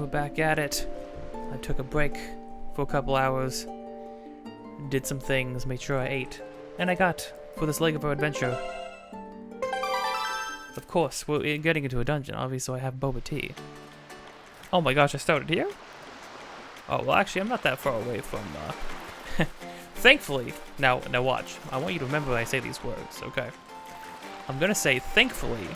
we're back at it. I took a break for a couple hours, did some things, made sure I ate, and I got, for this leg of our adventure, of course, we're getting into a dungeon, obviously, so I have boba tea. Oh my gosh, I started here? Oh, well actually, I'm not that far away from, thankfully, now watch, I want you to remember when I say these words, okay? I'm gonna say, thankfully,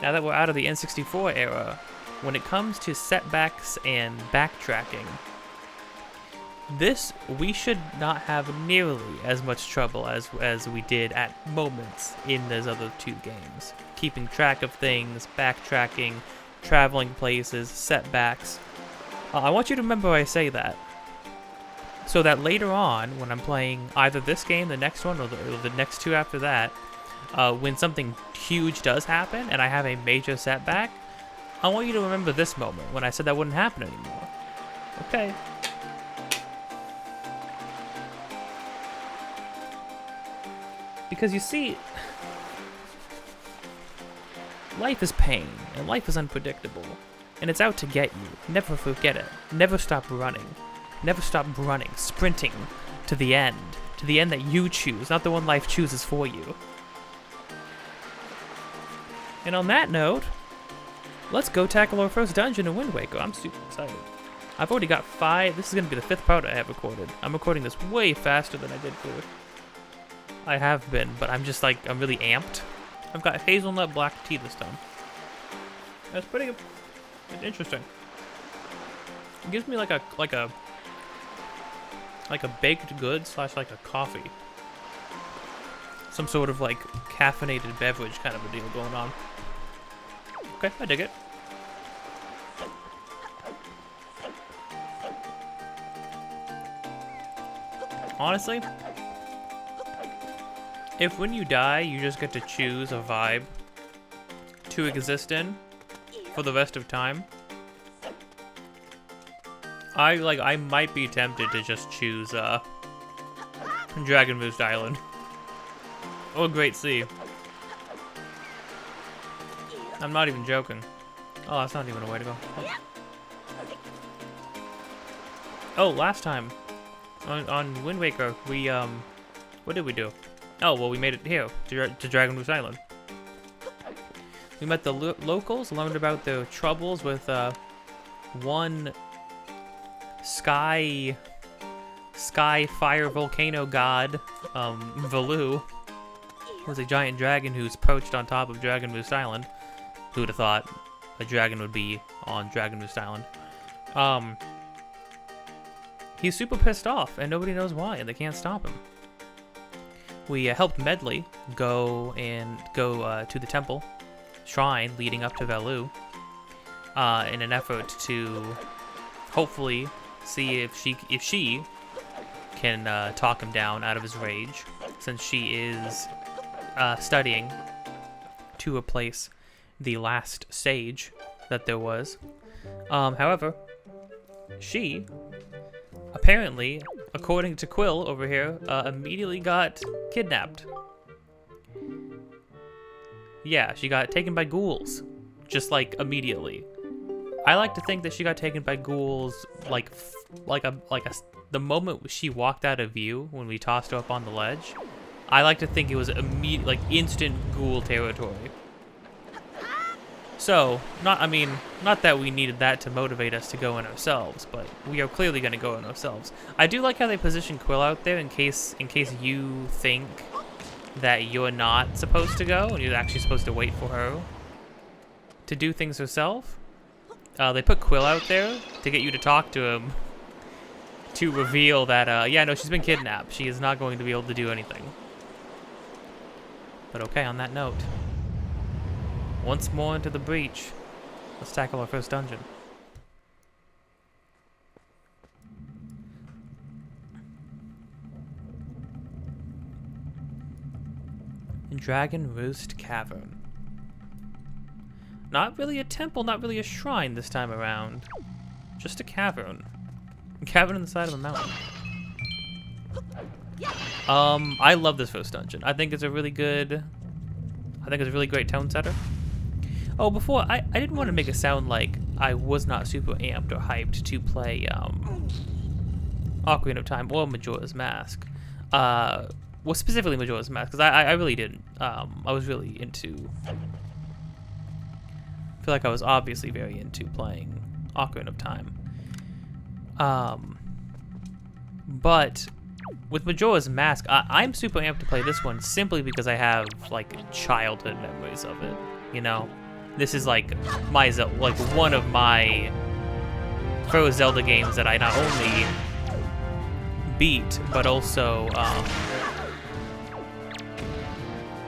now that we're out of the N64 era, when it comes to setbacks and backtracking, we should not have nearly as much trouble as we did at moments in those other two games. Keeping track of things, backtracking, traveling places, setbacks. I want you to remember I say that, so that later on, when I'm playing either this game, the next one, or the next two after that, when something huge does happen and I have a major setback, I want you to remember this moment when I said that wouldn't happen anymore. Okay. Because you see, life is pain, and life is unpredictable, and it's out to get you. Never forget it. Never stop running. Never stop running, sprinting to the end that you choose, not the one life chooses for you. And on that note, let's go tackle our first dungeon in Wind Waker. I'm super excited. I've already got 5. This is going to be the 5th part I have recorded. I'm recording this way faster than I did for it. I have been, but I'm just like, I'm really amped. I've got hazelnut black tea this time. That's pretty interesting. It gives me like a baked good / like a coffee. Some sort of like caffeinated beverage kind of a deal going on. Okay, I dig it. Honestly, if when you die, you just get to choose a vibe to exist in for the rest of time, I might be tempted to just choose Dragon Roost Island or Great Sea. I'm not even joking. Oh, that's not even a way to go. Oh, last time on Wind Waker, we what did we do? Oh, well, we made it here to Dragon Roost Island. We met the locals, learned about their troubles with one sky fire volcano god, Valoo, who was a giant dragon who's perched on top of Dragon Roost Island. Who would have thought a dragon would be on Dragon Roost Island? He's super pissed off, and nobody knows why, and they can't stop him. We helped Medley go to the temple shrine leading up to Valoo in an effort to hopefully see if she can talk him down out of his rage, since she is studying to replace the last sage that there was. However, she apparently, according to Quill over here, immediately got kidnapped. Yeah, she got taken by ghouls, just like immediately. I like to think that she got taken by ghouls the moment she walked out of view when we tossed her up on the ledge. I like to think it was immediate, like instant ghoul territory. So, not that we needed that to motivate us to go in ourselves, but we are clearly going to go in ourselves. I do like how they position Quill out there in case you think that you're not supposed to go and you're actually supposed to wait for her to do things herself. They put Quill out there to get you to talk to him to reveal that, yeah, no, she's been kidnapped. She is not going to be able to do anything. But okay, on that note, once more into the breach, let's tackle our first dungeon. Dragon Roost Cavern. Not really a temple, not really a shrine this time around. Just a cavern. A cavern on the side of a mountain. I love this first dungeon. I think it's a really great tone setter. Oh, before, I didn't want to make it sound like I was not super amped or hyped to play Ocarina of Time or Majora's Mask. Well, specifically Majora's Mask, because I really didn't. I was really into... I feel like I was obviously very into playing Ocarina of Time. But with Majora's Mask, I'm super amped to play this one simply because I have, like, childhood memories of it, you know? This is, like, one of my first Zelda games that I not only beat, but also,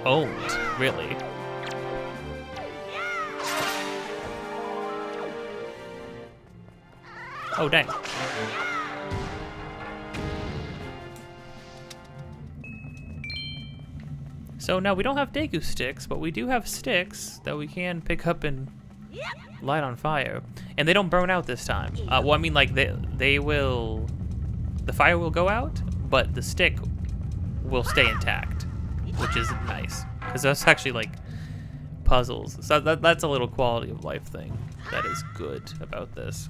owned, really. Oh, dang. So now we don't have Deku sticks, but we do have sticks that we can pick up and light on fire. And they don't burn out this time. Well, I mean, like, they will... The fire will go out, but the stick will stay intact, which is nice. Because that's actually, like, puzzles. So that's a little quality of life thing that is good about this.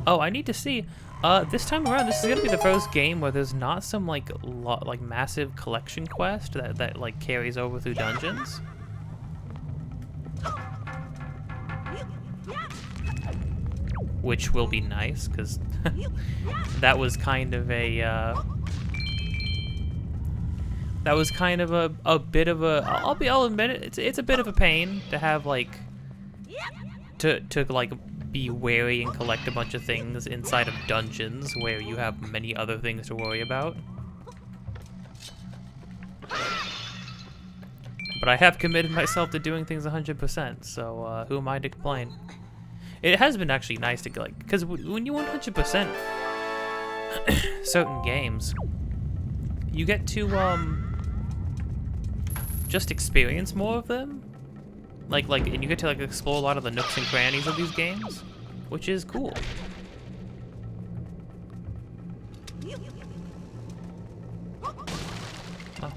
Oh, I need to see... this time around, this is gonna be the first game where there's not some like massive collection quest that like carries over through dungeons. Which will be nice, because that was kind of a a bit of a I'll admit it, it's a bit of a pain to have like to like be wary and collect a bunch of things inside of dungeons where you have many other things to worry about. But I have committed myself to doing things 100%, so who am I to complain? It has been actually nice to, like, because when you 100% certain games, you get to just experience more of them. And you get to like explore a lot of the nooks and crannies of these games, which is cool. Oh.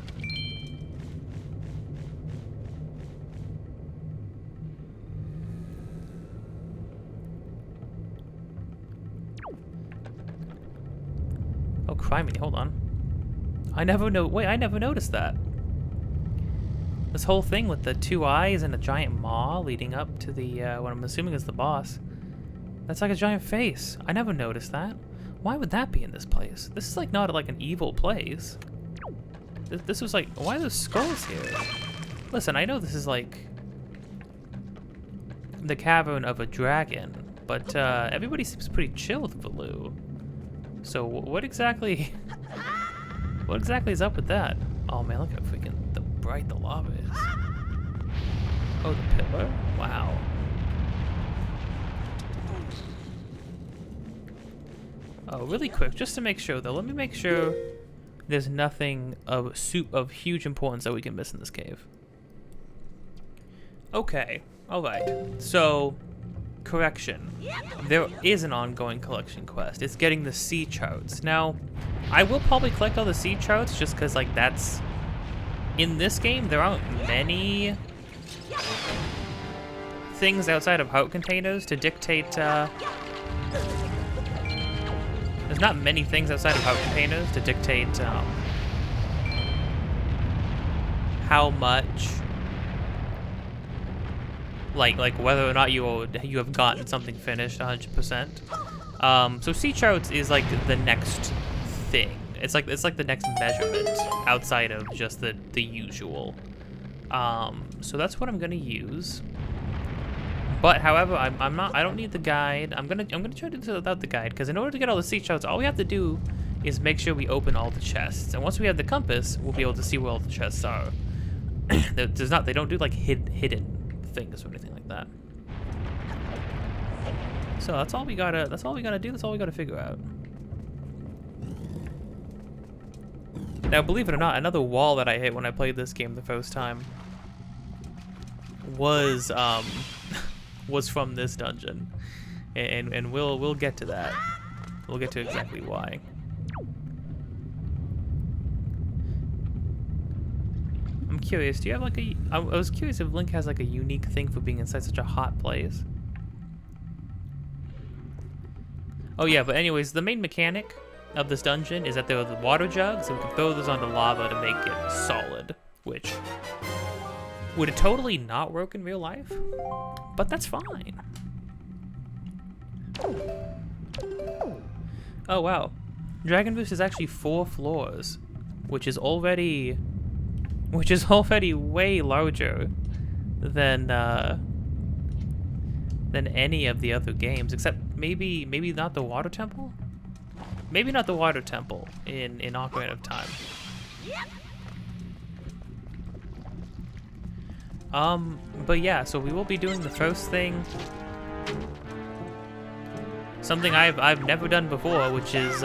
Oh, criminy, hold on. I never noticed that. This whole thing with the 2 eyes and a giant maw leading up to the, what I'm assuming is the boss. That's like a giant face. I never noticed that. Why would that be in this place? This is like not like an evil place. This was like, why are there skulls here? Listen, I know this is like the cavern of a dragon, but everybody seems pretty chill with Valoo. So what exactly is up with that? Oh man, look how freaking bright the lava is. Oh, the pillar? Wow. Oh, really quick, just to make sure though, let me make sure there's nothing of huge importance that we can miss in this cave. Okay, alright. So, correction. There is an ongoing collection quest. It's getting the sea charts. Now, I will probably collect all the sea charts just because, like, that's... In this game, there aren't many things outside of heart containers to dictate, there's not many things outside of heart containers to dictate, how much, like whether or not you have gotten something finished 100%. So sea charts is like the next thing. It's like the next measurement outside of just the usual. So that's what I'm gonna use. But however, I don't need the guide. I'm gonna try to do this without the guide, because in order to get all the sea charts, all we have to do is make sure we open all the chests. And once we have the compass, we'll be able to see where all the chests are. They don't do like hidden things or anything like that. So that's all we gotta do. That's all we gotta figure out. Now, believe it or not, another wall that I hit when I played this game the first time was from this dungeon, and we'll get to that. We'll get to exactly why. I'm curious. Do you have like a? I was curious if Link has like a unique thing for being inside such a hot place. Oh yeah, but anyways, the main mechanic of this dungeon is that there are the water jugs, and we can throw those onto lava to make it solid, which would totally not work in real life, but that's fine. Oh wow, Dragon Boost is actually 4 floors, which is already way larger than any of the other games, except maybe not the Water Temple. Maybe not the Water Temple in Ocarina of Time. But yeah, so we will be doing the first thing, something I've never done before, which is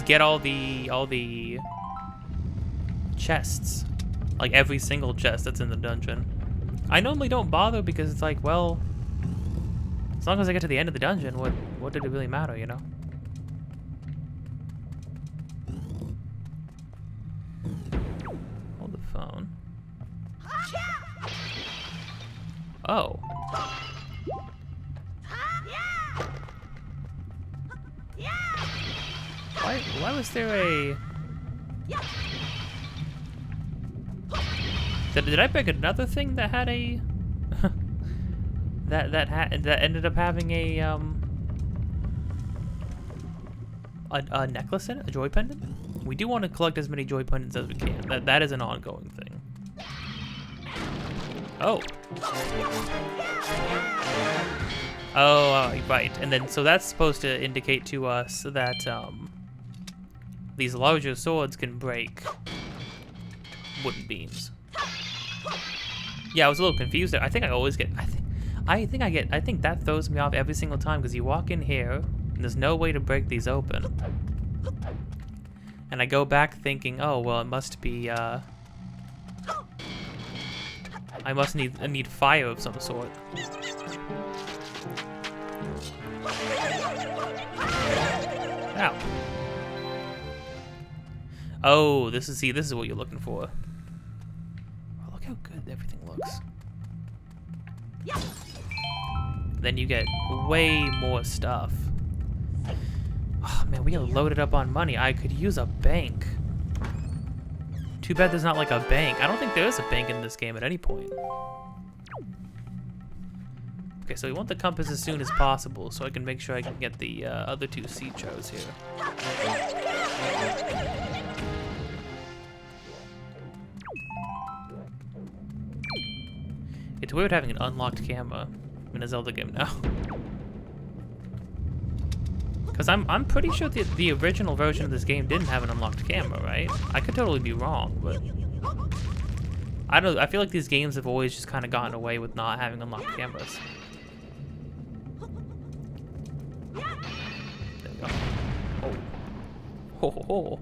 get all the chests, like every single chest that's in the dungeon. I normally don't bother because it's like, well, as long as I get to the end of the dungeon, what did it really matter, you know? Hold the phone. Oh. Why was there a... Did I pick another thing that had a... that ended up having a necklace in it, a joy pendant? We do want to collect as many joy pendants as we can. That is an ongoing thing. Oh. Oh, right. And then, so that's supposed to indicate to us that these larger swords can break wooden beams. Yeah, I was a little confused there. I think I always get... I think that throws me off every single time, because you walk in here and there's no way to break these open. And I go back thinking, oh, well, it must be, I must need fire of some sort. Ow. Oh, this is what you're looking for. Oh, look how good everything looks. Then you get way more stuff. Oh man, we are loaded up on money. I could use a bank. Too bad there's not like a bank. I don't think there is a bank in this game at any point. Okay, so we want the compass as soon as possible so I can make sure I can get the other 2 seed shows here. It's weird having an unlocked camera in a Zelda game now. Because I'm pretty sure the original version of this game didn't have an unlocked camera, right? I could totally be wrong, but I feel like these games have always just kind of gotten away with not having unlocked cameras. There we go. Oh. Ho ho ho.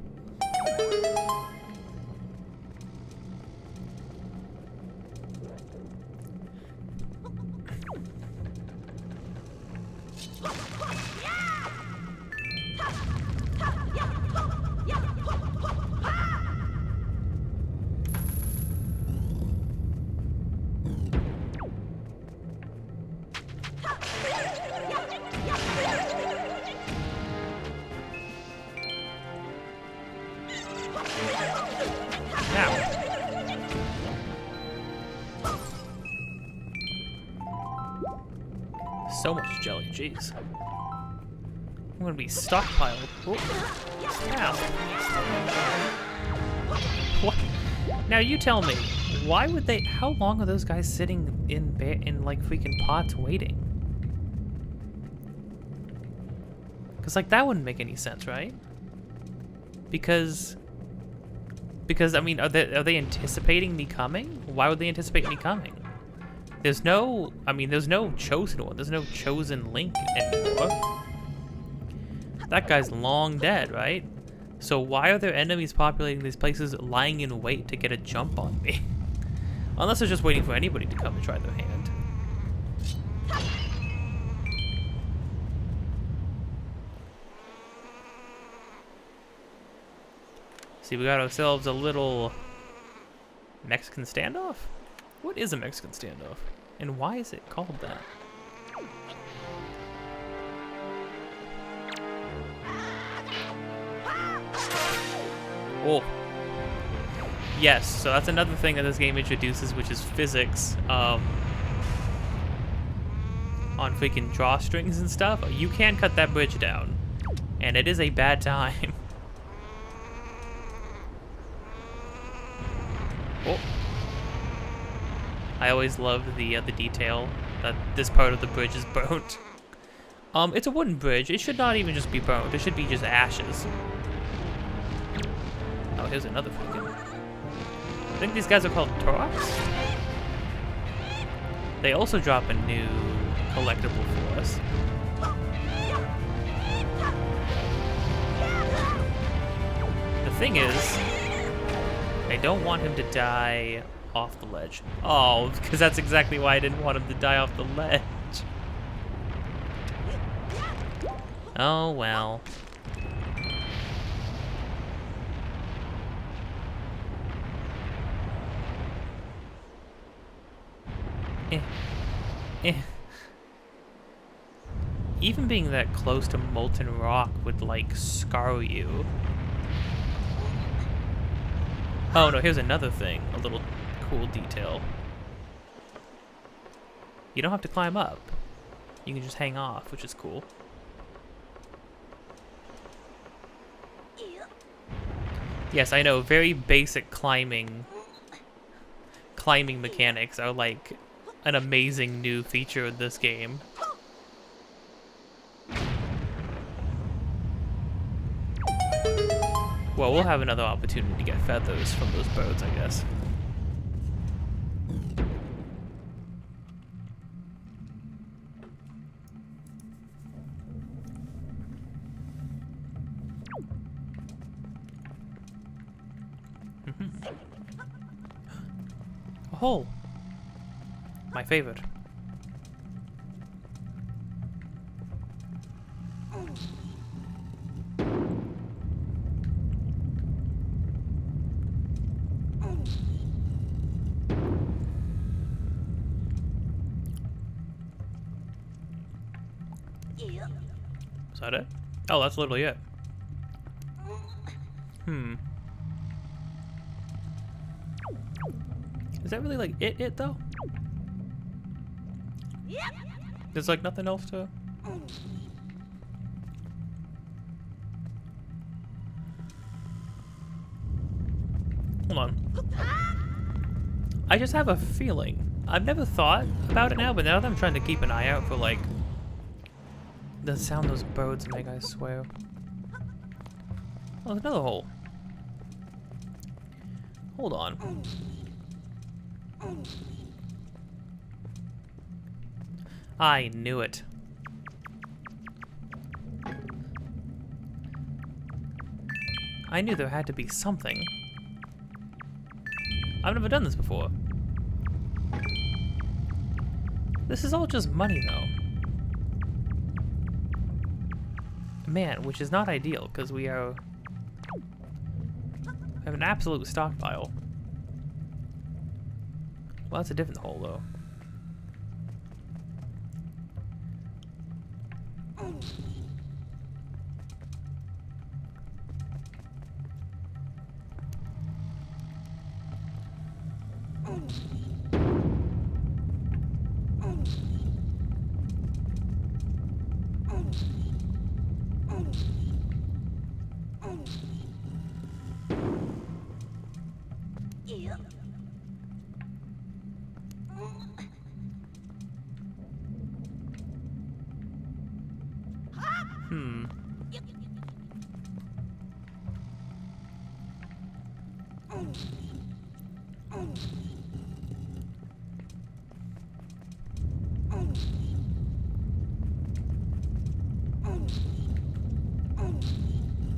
So much jelly, jeez. I'm gonna be stockpiled. Oh. Ow. What? Now you tell me, why would they? How long are those guys sitting in like freaking pots waiting? Because like that wouldn't make any sense, right? Because I mean, are they anticipating me coming? Why would they anticipate me coming? There's no chosen one. There's no chosen Link anymore. That guy's long dead, right? So why are there enemies populating these places lying in wait to get a jump on me? Unless they're just waiting for anybody to come and try their hand. See, we got ourselves a little Mexican standoff? What is a Mexican standoff? And why is it called that? Oh. Yes, so that's another thing that this game introduces, which is physics. On freaking drawstrings and stuff. You can cut that bridge down. And it is a bad time. Oh. I always loved the detail that this part of the bridge is burnt. It's a wooden bridge. It should not even just be burnt. It should be just ashes. Oh, here's another fucking... I think these guys are called Toroks? They also drop a new collectible for us. The thing is, I don't want him to die off the ledge. Oh, because that's exactly why I didn't want him to die off the ledge. Oh, well. Even being that close to molten rock would, like, scar you. Oh, no, here's another thing. A little cool detail. You don't have to climb up. You can just hang off, which is cool. Yes, I know, very basic climbing mechanics are, like, an amazing new feature of this game. Well, we'll have another opportunity to get feathers from those birds, I guess. A hole. My favorite. Is that it? Oh, that's literally it. Is that really like it though? There's like nothing else to... Hold on. I just have a feeling. I've never thought about it now, but now that I'm trying to keep an eye out for like the sound those birds make, I swear. Oh, there's another hole. Hold on. I knew it. I knew there had to be something. I've never done this before. This is all just money, though. Man, which is not ideal, because we have an absolute stockpile. Well, that's a different hole, though.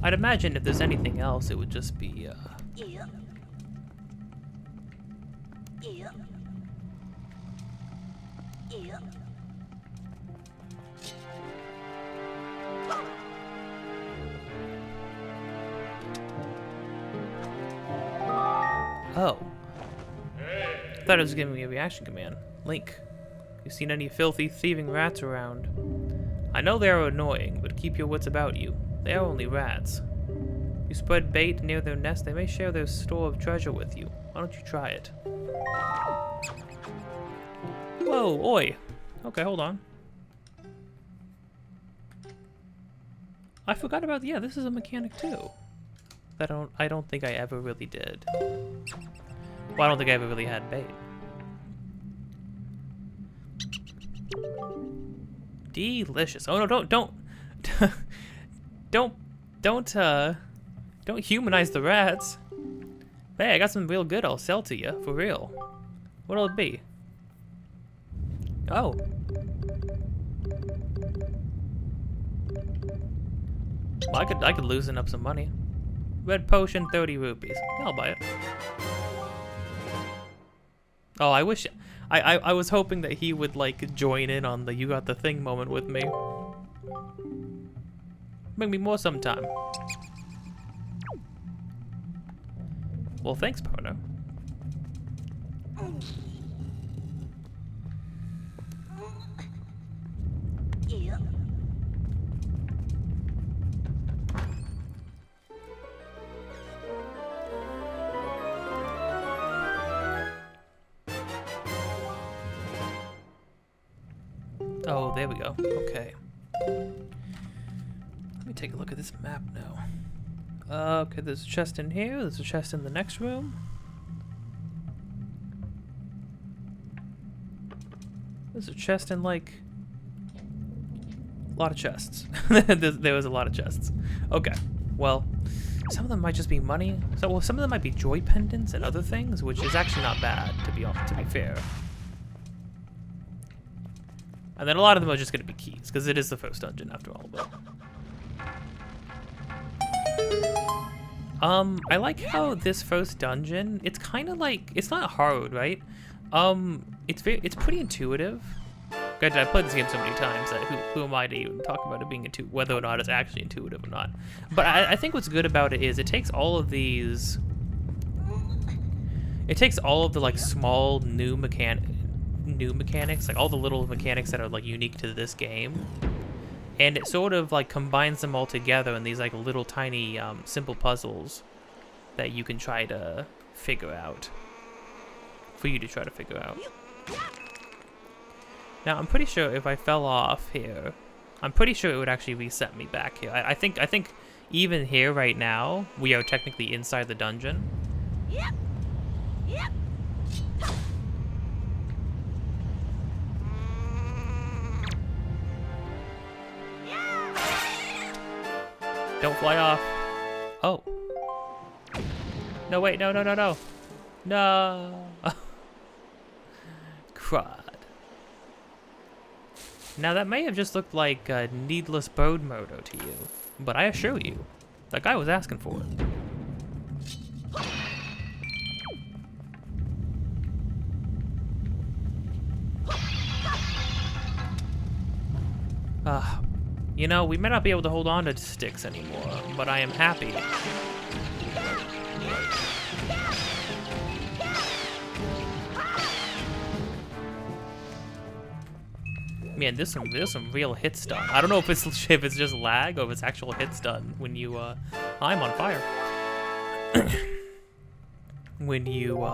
I'd imagine if there's anything else, it would just be, Oh. Thought it was giving me a reaction command. Link, you seen any filthy, thieving rats around? I know they are annoying, but keep your wits about you. They are only rats. You spread bait near their nest, they may share their store of treasure with you. Why don't you try it? Whoa, oi! Okay, hold on. I forgot about, yeah, this is a mechanic too. I don't think I ever really did. Well, I don't think I ever really had bait. Delicious. Oh no, don't humanize the rats. Hey, I got some real good I'll sell to you, for real. What'll it be? Oh. Well, I could loosen up some money. Red potion, 30 rupees. Yeah, I'll buy it. Oh, I wish... I was hoping that he would, like, join in on the you got the thing moment with me. Bring me more sometime. Well, thanks, partner. Oh, there we go. Okay. Let me take a look at this map now. Okay, there's a chest in here. There's a chest in the next room. There's a chest in, like... a lot of chests. There was a lot of chests. Okay. Well, some of them might just be money. Well, some of them might be joy pendants and other things, which is actually not bad, to be fair. And then a lot of them are just going to be keys, because it is the first dungeon after all. But I like how this first dungeon, it's kind of like, it's not hard, right? It's pretty intuitive. Granted, I've played this game so many times that who am I to even talk about it being intuitive, whether or not it's actually intuitive or not. But I think what's good about it is it takes all of the like small new mechanics, like all the little mechanics that are like unique to this game, and it sort of like combines them all together in these like little tiny simple puzzles that you can try to figure out. Now I'm pretty sure if I fell off here, I'm pretty sure it would actually reset me back here. I think even here right now we are technically inside the dungeon. Yep. Don't fly off. Oh. No, wait, no. No. Crud. Now that may have just looked like needless bird murder to you, but I assure you, that guy was asking for it. You know, we may not be able to hold on to sticks anymore, but I am happy. Man, there's some real hits done. I don't know if it's just lag or if it's actual hits done when you I'm on fire. When you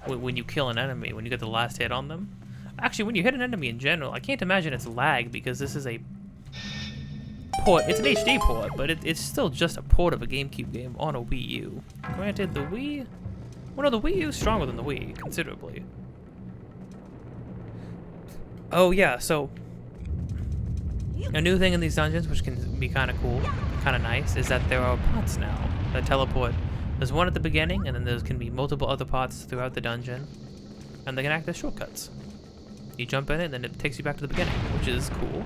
when you kill an enemy, when you get the last hit on them. Actually, when you hit an enemy in general, I can't imagine it's lag because this is a port. It's an HD port, but it's still just a port of a GameCube game on a Wii U. Granted, the Wii... well, no, the Wii U is stronger than the Wii, considerably. Oh, yeah, so... a new thing in these dungeons, which can be kind of cool, kind of nice, is that there are pots now that teleport. There's one at the beginning, and then there can be multiple other pots throughout the dungeon, and they can act as shortcuts. You jump in it, and then it takes you back to the beginning, which is cool.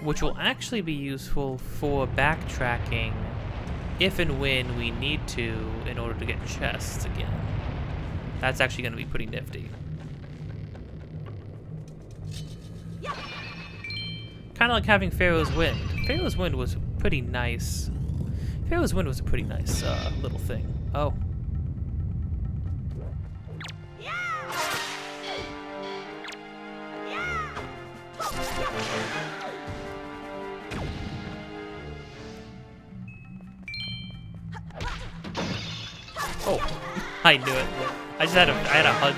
Which will actually be useful for backtracking if and when we need to in order to get chests again. That's actually going to be pretty nifty. Kind of like having Pharaoh's Wind. Pharaoh's Wind was pretty nice. Pharaoh's Wind was a pretty nice little thing. Oh. Oh, I knew it. I had a hunch.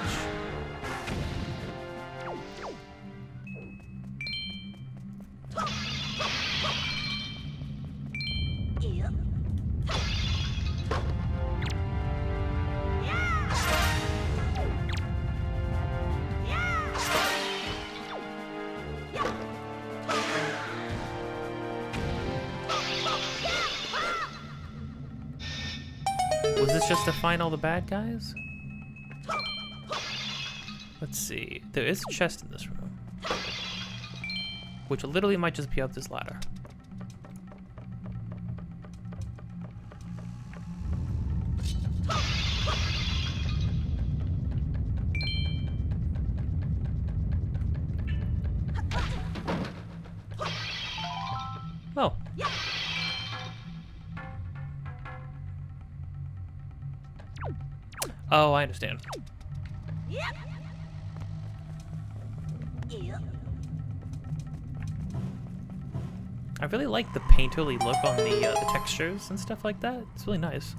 Was this just to find all the bad guys? Let's see. There is a chest in this room, which literally might just be up this ladder. Oh. Oh, I understand. I really like the painterly look on the textures and stuff like that. It's really nice.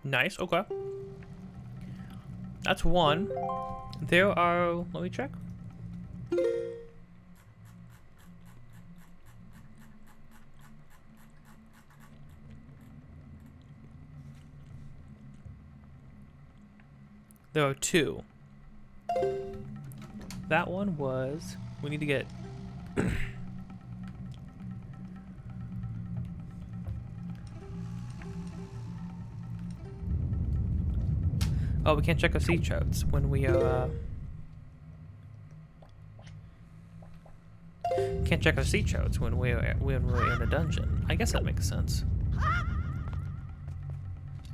Nice, okay. That's one. There are, let me check. There are two. That one was, we need to get oh, we can't check our sea charts when we are, can't check our sea charts when we're in a dungeon. I guess that makes sense.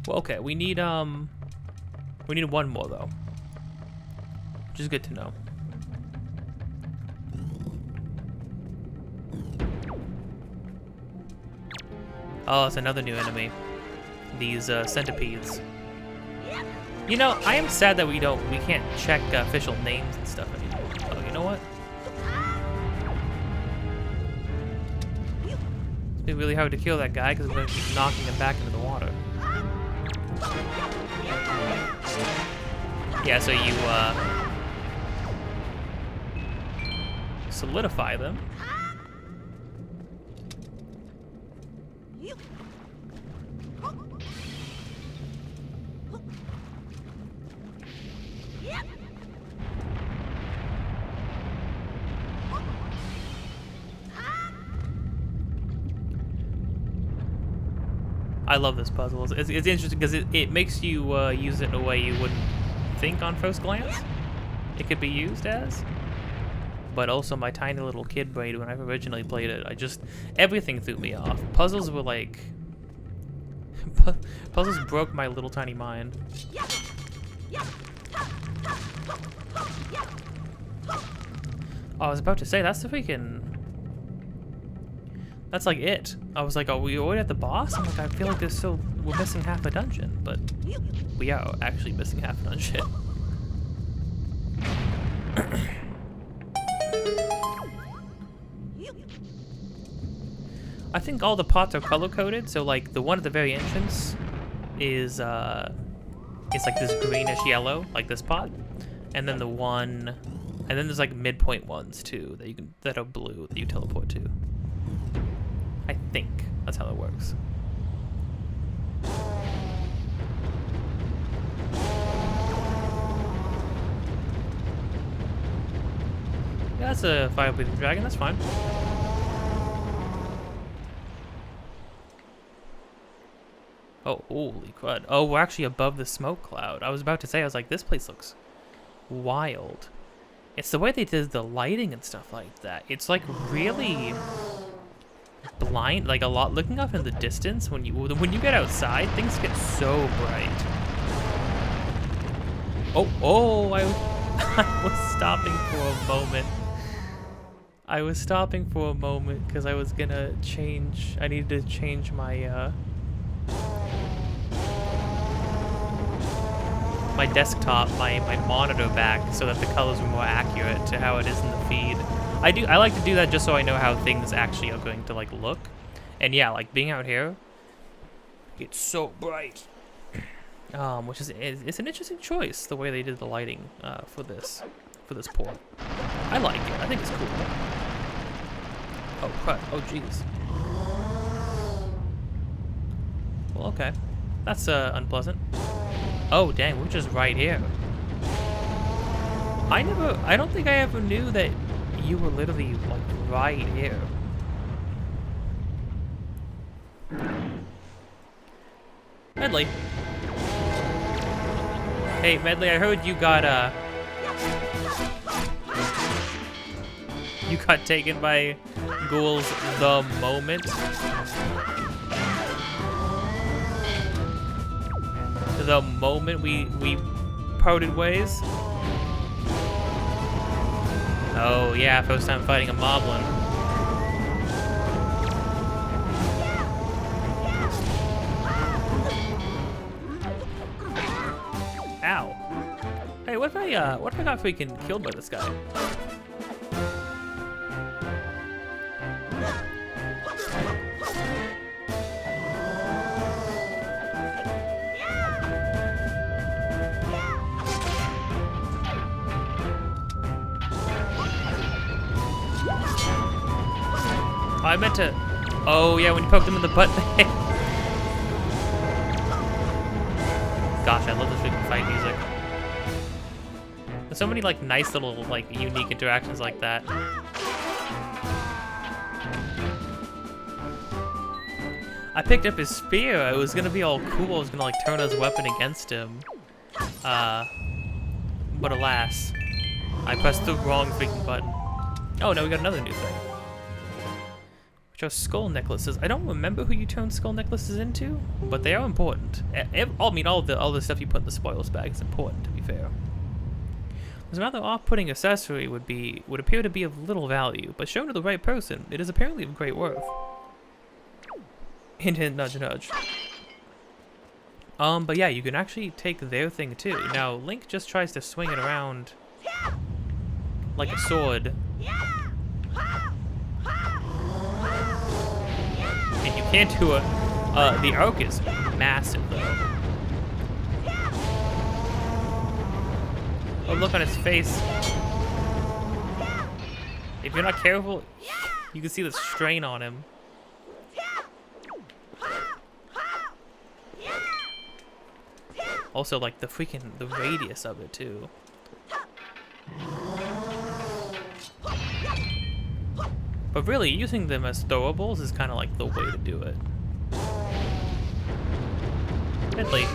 Well, okay, we need one more though, which is good to know. Oh, it's another new enemy. These centipedes. You know, I am sad that we can't check official names and stuff anymore. Oh, you know what? It's been really hard to kill that guy because we're going to keep knocking him back into the water. Yeah, so you solidify them. I love this puzzle. It's interesting because it makes you use it in a way you wouldn't think on first glance it could be used as. But also my tiny little kid brain, when I originally played it, everything threw me off. Puzzles were like... puzzles broke my little tiny mind. Oh, I was about to say, that's the freaking... That's like it. I was like, oh, we already at the boss? I'm like, I feel like we're missing half a dungeon, but we are actually missing half a dungeon. I think all the pots are color-coded, so like the one at the very entrance is it's like this greenish yellow, like this pot, and then and then there's like midpoint ones too that are blue that you teleport to. I think that's how that works. Yeah, that's a fire-breathing dragon, that's fine. Oh, holy crud. Oh, we're actually above the smoke cloud. I was about to say, I was like, this place looks wild. It's the way they did the lighting and stuff like that. It's like really blind, like a lot. Looking up in the distance, when you get outside, things get so bright. Oh, I was stopping for a moment. I was stopping for a moment because I was gonna change. I needed to change my my desktop, my monitor back so that the colors were more accurate to how it is in the feed. I like to do that just so I know how things actually are going to like look. And yeah, like being out here, it's so bright. Which is it's an interesting choice the way they did the lighting for this port. I like it. I think it's cool. Oh crud! Oh jeez. Well, okay, that's unpleasant. Oh dang, we're just right here. I don't think I ever knew that you were literally like right here. Medley. Hey Medley, I heard you got taken by ghouls the moment. The moment we parted ways. Oh yeah, first time fighting a moblin. Ow. Hey, what if I got freaking killed by this guy? I meant to. Oh yeah, when you poked him in the butt. Gosh, I love this freaking fight music. There's so many like nice little like unique interactions like that. I picked up his spear. It was gonna be all cool. I was gonna like turn his weapon against him. But alas, I pressed the wrong freaking button. Oh no, we got another new thing. Which are skull necklaces. I don't remember who you turn skull necklaces into, but they are important. I mean, all the stuff you put in the spoils bag is important, to be fair. This rather off-putting accessory would appear to be of little value, but shown to the right person, it is apparently of great worth. Hint, hint, nudge, nudge. But yeah, you can actually take their thing too. Now, Link just tries to swing it around like a sword. And you can't do it. The arc is massive though. Oh, look on his face. If you're not careful, you can see the strain on him. Also, like the radius of it too. But really, using them as throwables is kind of like the way to do it. Medley.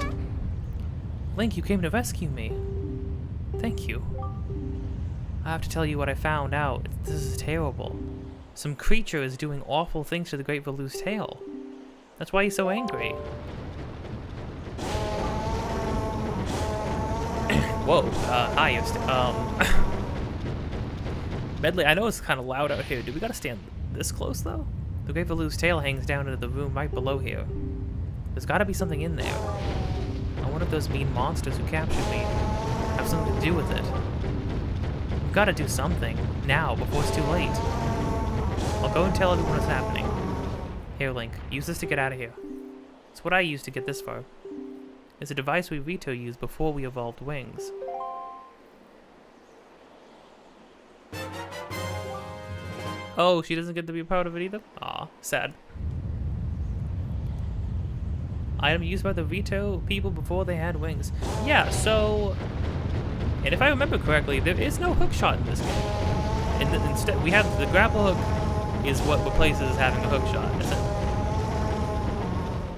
Link, you came to rescue me. Thank you. I have to tell you what I found out. This is terrible. Some creature is doing awful things to the Great Valu's tail. That's why he's so angry. Whoa, hi, Medley, I know it's kind of loud out here. Do we gotta stand this close, though? The Great Valu's tail hangs down into the room right below here. There's gotta be something in there. I wonder if those mean monsters who captured me have something to do with it. We've gotta do something, now, before it's too late. I'll go and tell everyone what's happening. Here, Link, use this to get out of here. It's what I used to get this far. It's a device we Rito used before we evolved wings. Oh, she doesn't get to be a part of it either? Aw, sad. Item used by the Rito people before they had wings. Yeah, so... And if I remember correctly, there is no hook shot in this game. Instead, we have the grapple hook is what replaces having a hook shot, isn't it?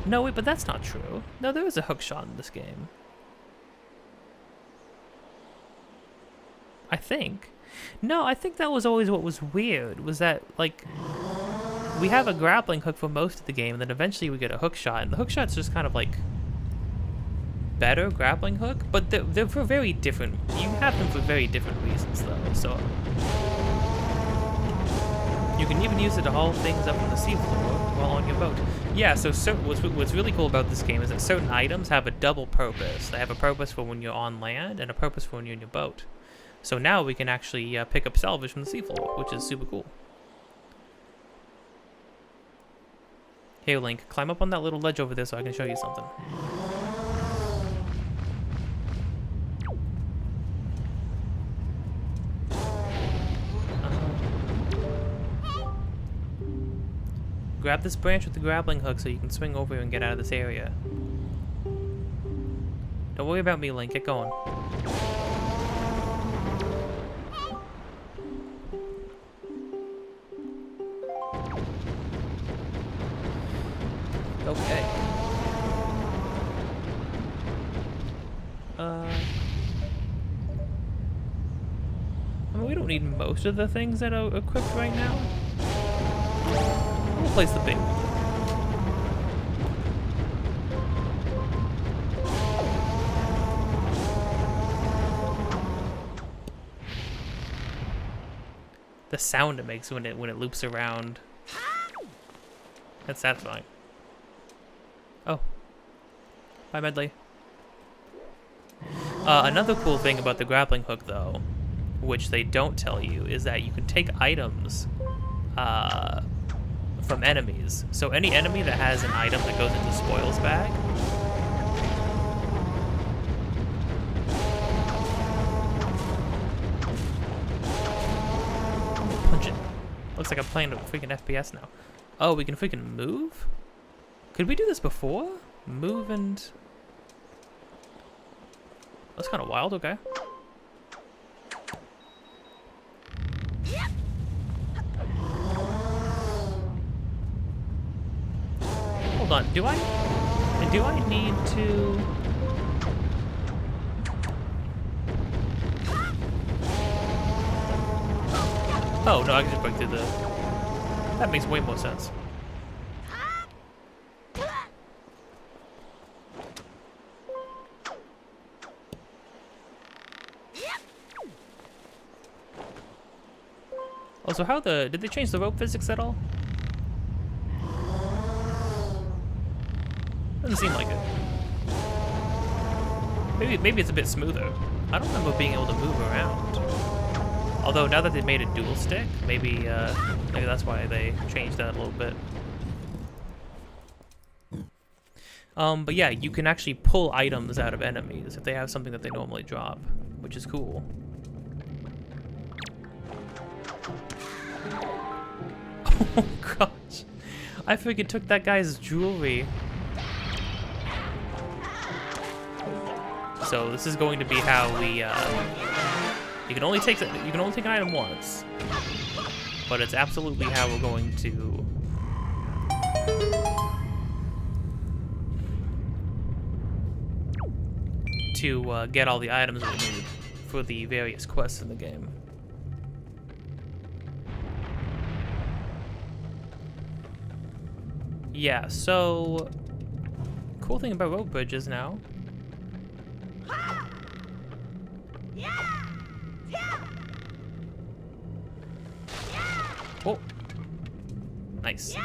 No, wait, but that's not true. No, there is a hook shot in this game. I think. No, I think that was always what was weird, was that, like, we have a grappling hook for most of the game, and then eventually we get a hook shot, and the hook shot's just kind of, like, better grappling hook, but they're for very different, you have them for very different reasons, though, so. You can even use it to haul things up on the seafloor while on your boat. Yeah, so what's really cool about this game is that certain items have a double purpose. They have a purpose for when you're on land, and a purpose for when you're in your boat. So now we can actually pick up salvage from the seafloor, which is super cool. Hey Link, climb up on that little ledge over there so I can show you something. Grab this branch with the grappling hook so you can swing over and get out of this area. Don't worry about me, Link, get going. Okay. I mean, we don't need most of the things that are equipped right now. We'll place the big one. The sound it makes when it loops around. That's satisfying. Oh. Bye, Medley. Another cool thing about the grappling hook, though, which they don't tell you, is that you can take items from enemies. So any enemy that has an item that goes into Spoils bag, punch it. Looks like I'm playing a freaking FPS now. Oh, we can freaking move? Could we do this before? Move and... That's kind of wild, okay. Hold on, do I need to... Oh, no, I can just break through the... That makes way more sense. Oh, so how did they change the rope physics at all? Doesn't seem like it. Maybe it's a bit smoother. I don't remember being able to move around. Although now that they've made a dual stick, maybe that's why they changed that a little bit. But yeah, you can actually pull items out of enemies if they have something that they normally drop, which is cool. Oh gosh, I freaking took that guy's jewelry. So this is going to be how we. You can only take an item once, but it's absolutely how we're going to get all the items we need for the various quests in the game. Yeah, so cool thing about rope bridges now. Oh, nice.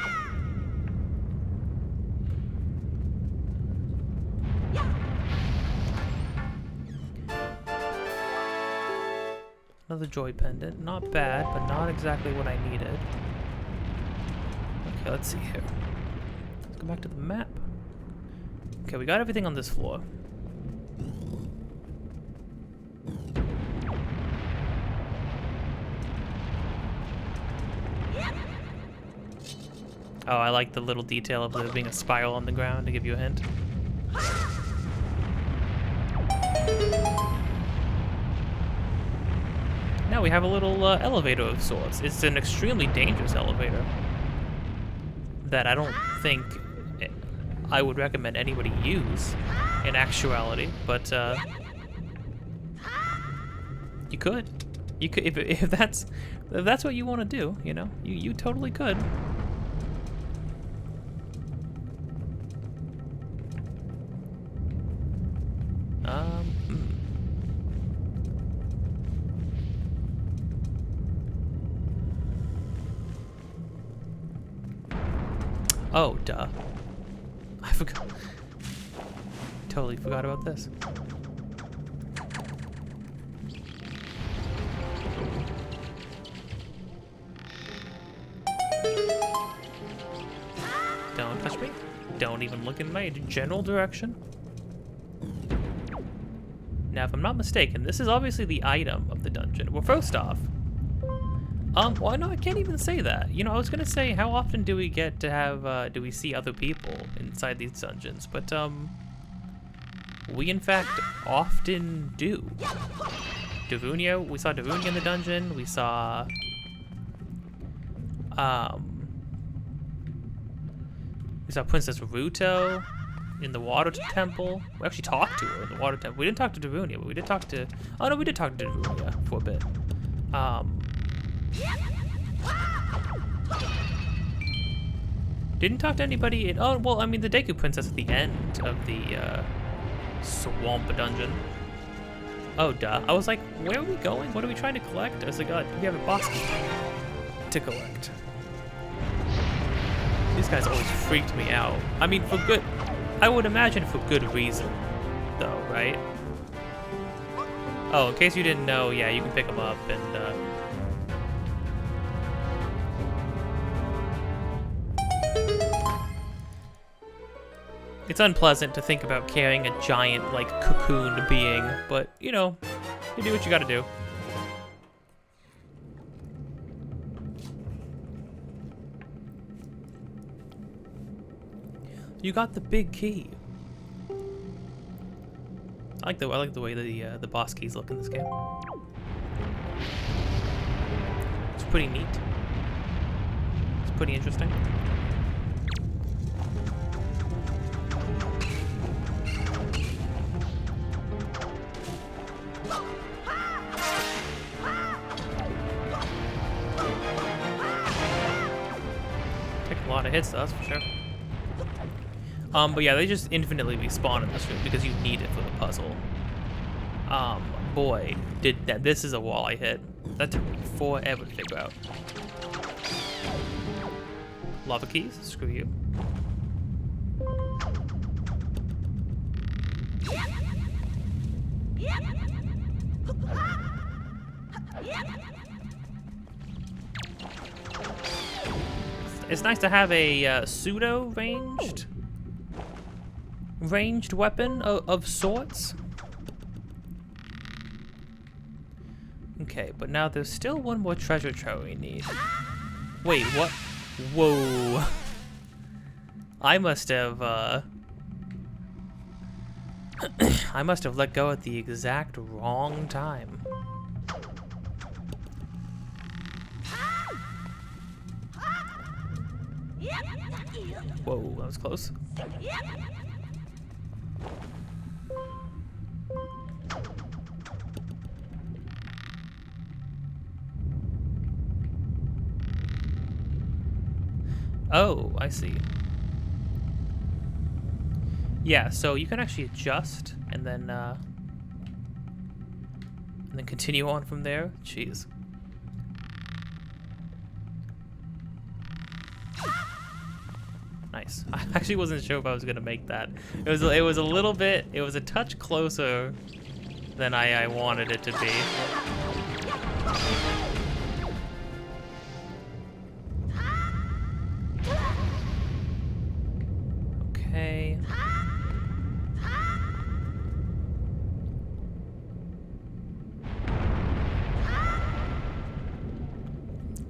Another joy pendant, not bad, but not exactly what I needed. Okay, let's see here. Let's go back to the map. Okay, we got everything on this floor. Oh, I like the little detail of there being a spiral on the ground to give you a hint. Now we have a little elevator of sorts. It's an extremely dangerous elevator that I don't think I would recommend anybody use in actuality, but you could. You could if that's what you want to do, you know. You totally could. Oh, duh. I forgot. Totally forgot about this. Don't touch me. Don't even look in my general direction. Now, if I'm not mistaken, this is obviously the item of the dungeon. Well, first off, well, no, I can't even say that. You know, I was gonna say, how often do we get to have, do we see other people inside these dungeons? But, we in fact often do. Davunia, we saw Davunia in the dungeon. We saw, Princess Ruto in the water temple. We actually talked to her in the water temple. We didn't talk to Davunia, but we did talk to, oh no, we did talk to Davunia for a bit. Didn't talk to anybody in, oh, well, I mean, the Deku Princess at the end of the, swamp dungeon. Oh, duh. I was like, where are we going? What are we trying to collect? I was like, we have a boss key to collect. These guys always freaked me out. I mean, for good, I would imagine for good reason, though, right? Oh, in case you didn't know, yeah, you can pick them up and, it's unpleasant to think about carrying a giant, like, cocooned being, but, you know, you do what you gotta do. You got the big key. I like the way the boss keys look in this game. It's pretty neat. It's pretty interesting. A lot of hits, that's for sure. But yeah, they just infinitely respawn in this room because you need it for the puzzle. Boy, this is a wall I hit. That took me forever to figure out. Lava keys, screw you. It's nice to have a pseudo ranged weapon of sorts. Okay, but now there's still one more treasure trove we need. Wait, what? Whoa. I must have I must have let go at the exact wrong time. Whoa, that was close. Oh, I see. Yeah, so you can actually adjust and then continue on from there. Jeez. Nice. I actually wasn't sure if I was gonna make that. It was a little bit. It was a touch closer than I wanted it to be. Okay.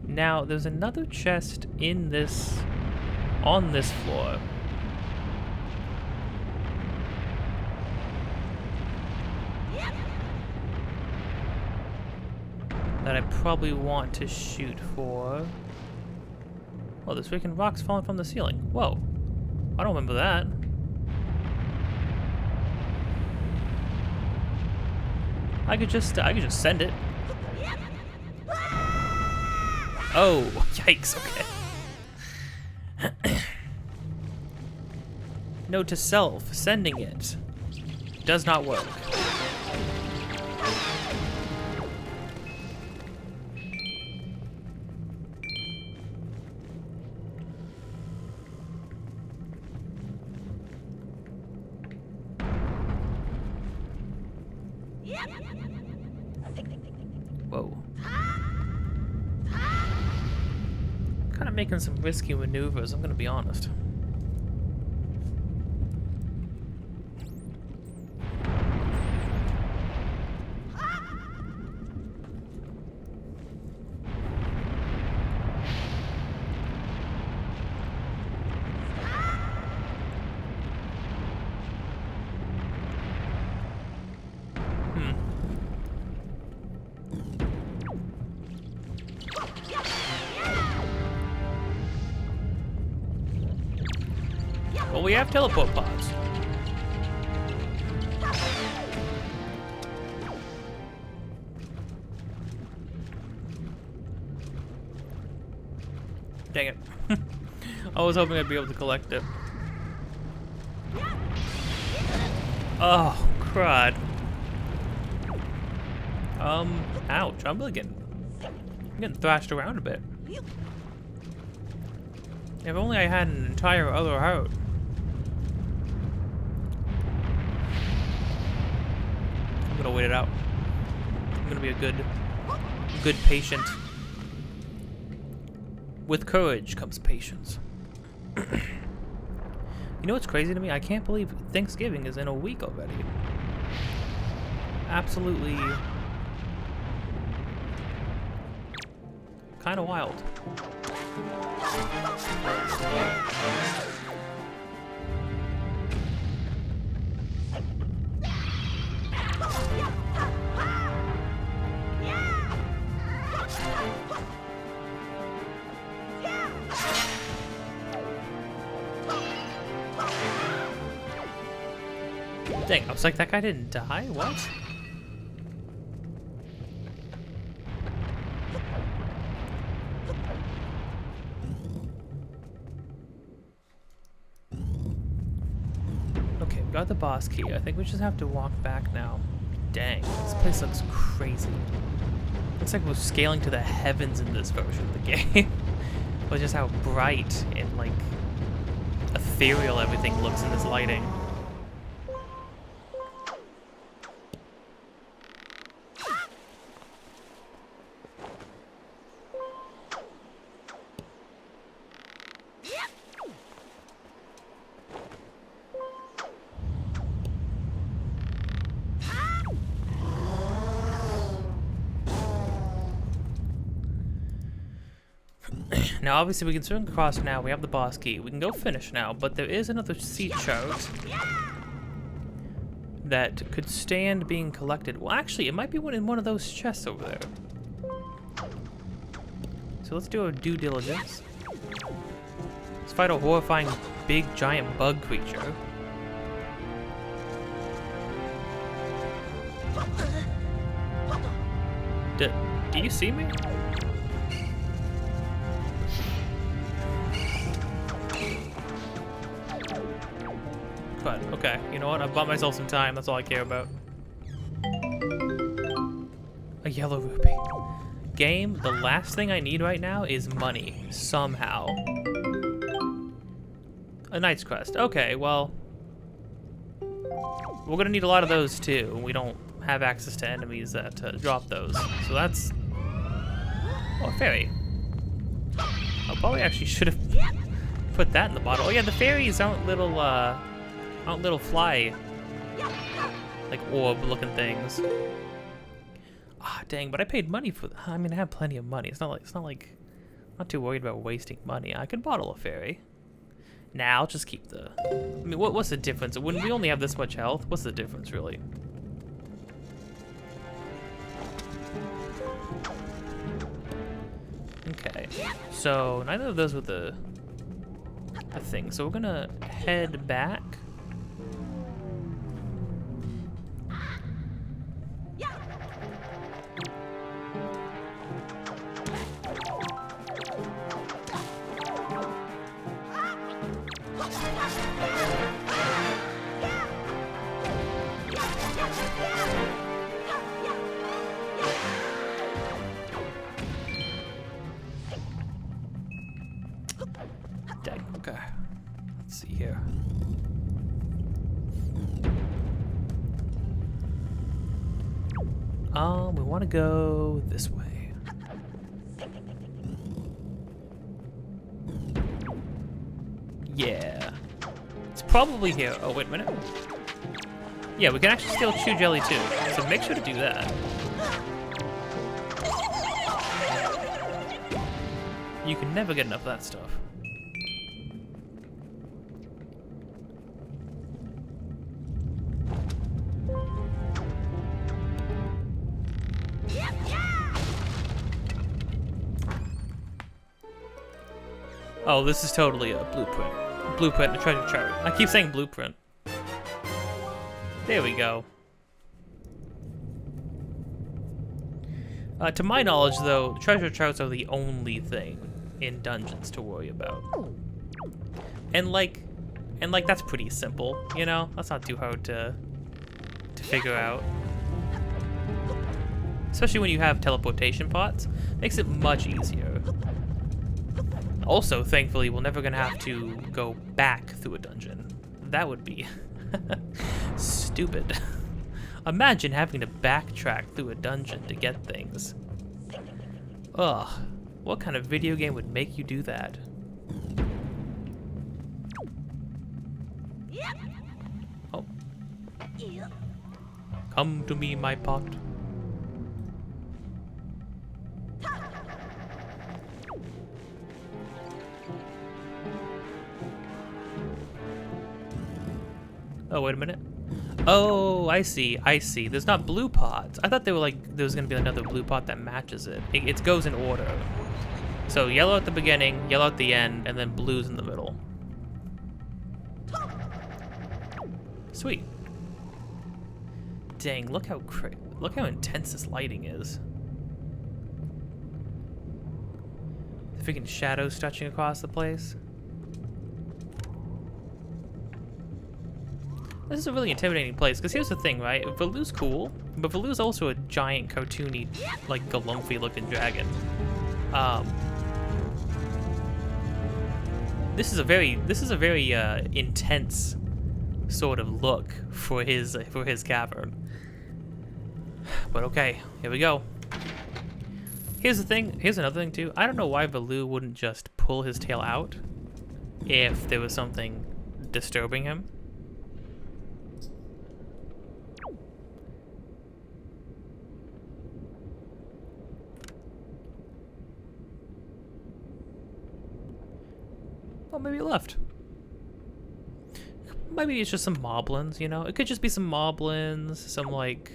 Now there's another chest in this. On this floor. That I probably want to shoot for. Oh, there's freaking rocks falling from the ceiling. Whoa. I don't remember that. I could just send it. Oh, yikes, okay. Note to self, sending it does not work. Whoa. Kind of making some risky maneuvers, I'm gonna be honest. Well, we have teleport pods. Dang it. I was hoping I'd be able to collect it. Oh, crud. Ouch. I'm really getting thrashed around a bit. If only I had an entire other heart. I'm gonna wait it out. I'm gonna be a good patient. With courage comes patience. You know what's crazy to me? I can't believe Thanksgiving is in a week already. Absolutely kind of wild. Dang, I was like, that guy didn't die? What? Okay, we got the boss key. I think we just have to walk back now. Dang, this place looks crazy. Looks like we're scaling to the heavens in this version of the game. But just how bright and, like, ethereal everything looks in this lighting. Now, obviously, we can swing across now. We have the boss key. We can go finish now, but there is another seed chart that could stand being collected. Well, actually, it might be in one of those chests over there. So let's do a due diligence. Let's fight a horrifying, big, giant bug creature. Do you see me? But, okay, you know what? I bought myself some time. That's all I care about. A yellow ruby. Game, the last thing I need right now is money. Somehow. A Knight's Crest. Okay, well... we're gonna need a lot of those, too. We don't have access to enemies that drop those. So that's... oh, a fairy. I probably actually should have put that in the bottle. Oh yeah, the fairies aren't little fly, like orb-looking things. Ah, dang! But I paid money for. I mean, I have plenty of money. It's not like, I'm not too worried about wasting money. I could bottle a fairy. Nah, I'll just keep the. I mean, what's the difference? When we only have this much health, what's the difference really? Okay, so neither of those were the thing. So we're gonna head back. Dang, okay. Let's see here. We want to go this way. Yeah. It's probably here. Oh, wait a minute. Yeah, we can actually steal Chew Jelly too, so make sure to do that. You can never get enough of that stuff. Oh, this is totally a blueprint. Blueprint, a treasure chart. I keep saying blueprint. There we go. To my knowledge, though, treasure charts are the only thing in dungeons to worry about. And like that's pretty simple, you know? That's not too hard to figure out. Especially when you have teleportation pots, makes it much easier. Also, thankfully, we're never gonna have to go back through a dungeon. That would be stupid. Imagine having to backtrack through a dungeon to get things. Ugh, what kind of video game would make you do that? Oh. Come to me, my pot. Oh, wait a minute. Oh, I see, I see. There's not blue pots. I thought they were like, there was gonna be another blue pot that matches it. It goes in order. So yellow at the beginning, yellow at the end, and then blues in the middle. Sweet. Dang, look how intense this lighting is. The freaking shadows stretching across the place. This is a really intimidating place, because here's the thing, right? Valu's cool, but Valu's also a giant, cartoony, like, galumphie-looking dragon. This is a very intense sort of look for his cavern. But okay, here we go. Here's the thing. Here's another thing too. I don't know why Valu wouldn't just pull his tail out if there was something disturbing him. Oh, maybe he left. Maybe it's just some moblins, you know? It could just be some moblins, some like,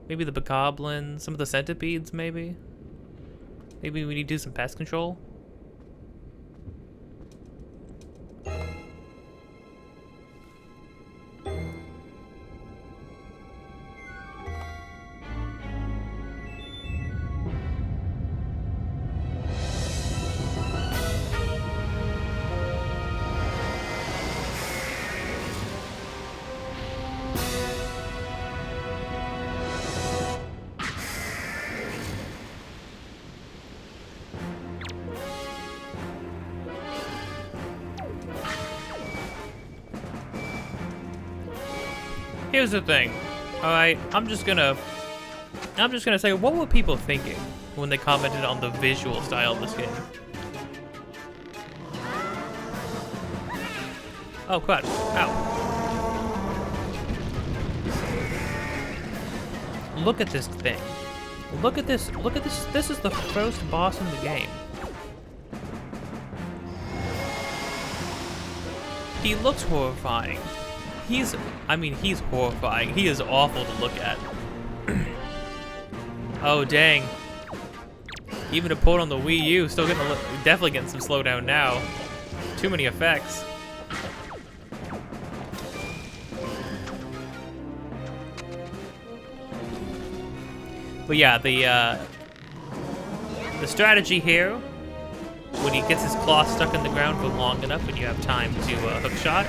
maybe the bokoblins, some of the centipedes, maybe? Maybe we need to do some pest control? Here's the thing, all right? I'm just gonna say, what were people thinking when they commented on the visual style of this game? Oh, crud! Ow! Look at this thing. Look at this. Look at this. This is the first boss in the game. He looks horrifying. He's horrifying. He is awful to look at. Oh, dang. Even a port on the Wii U, still definitely getting some slowdown now. Too many effects. But yeah, the strategy here, when he gets his claw stuck in the ground for long enough and you have time to hook shot,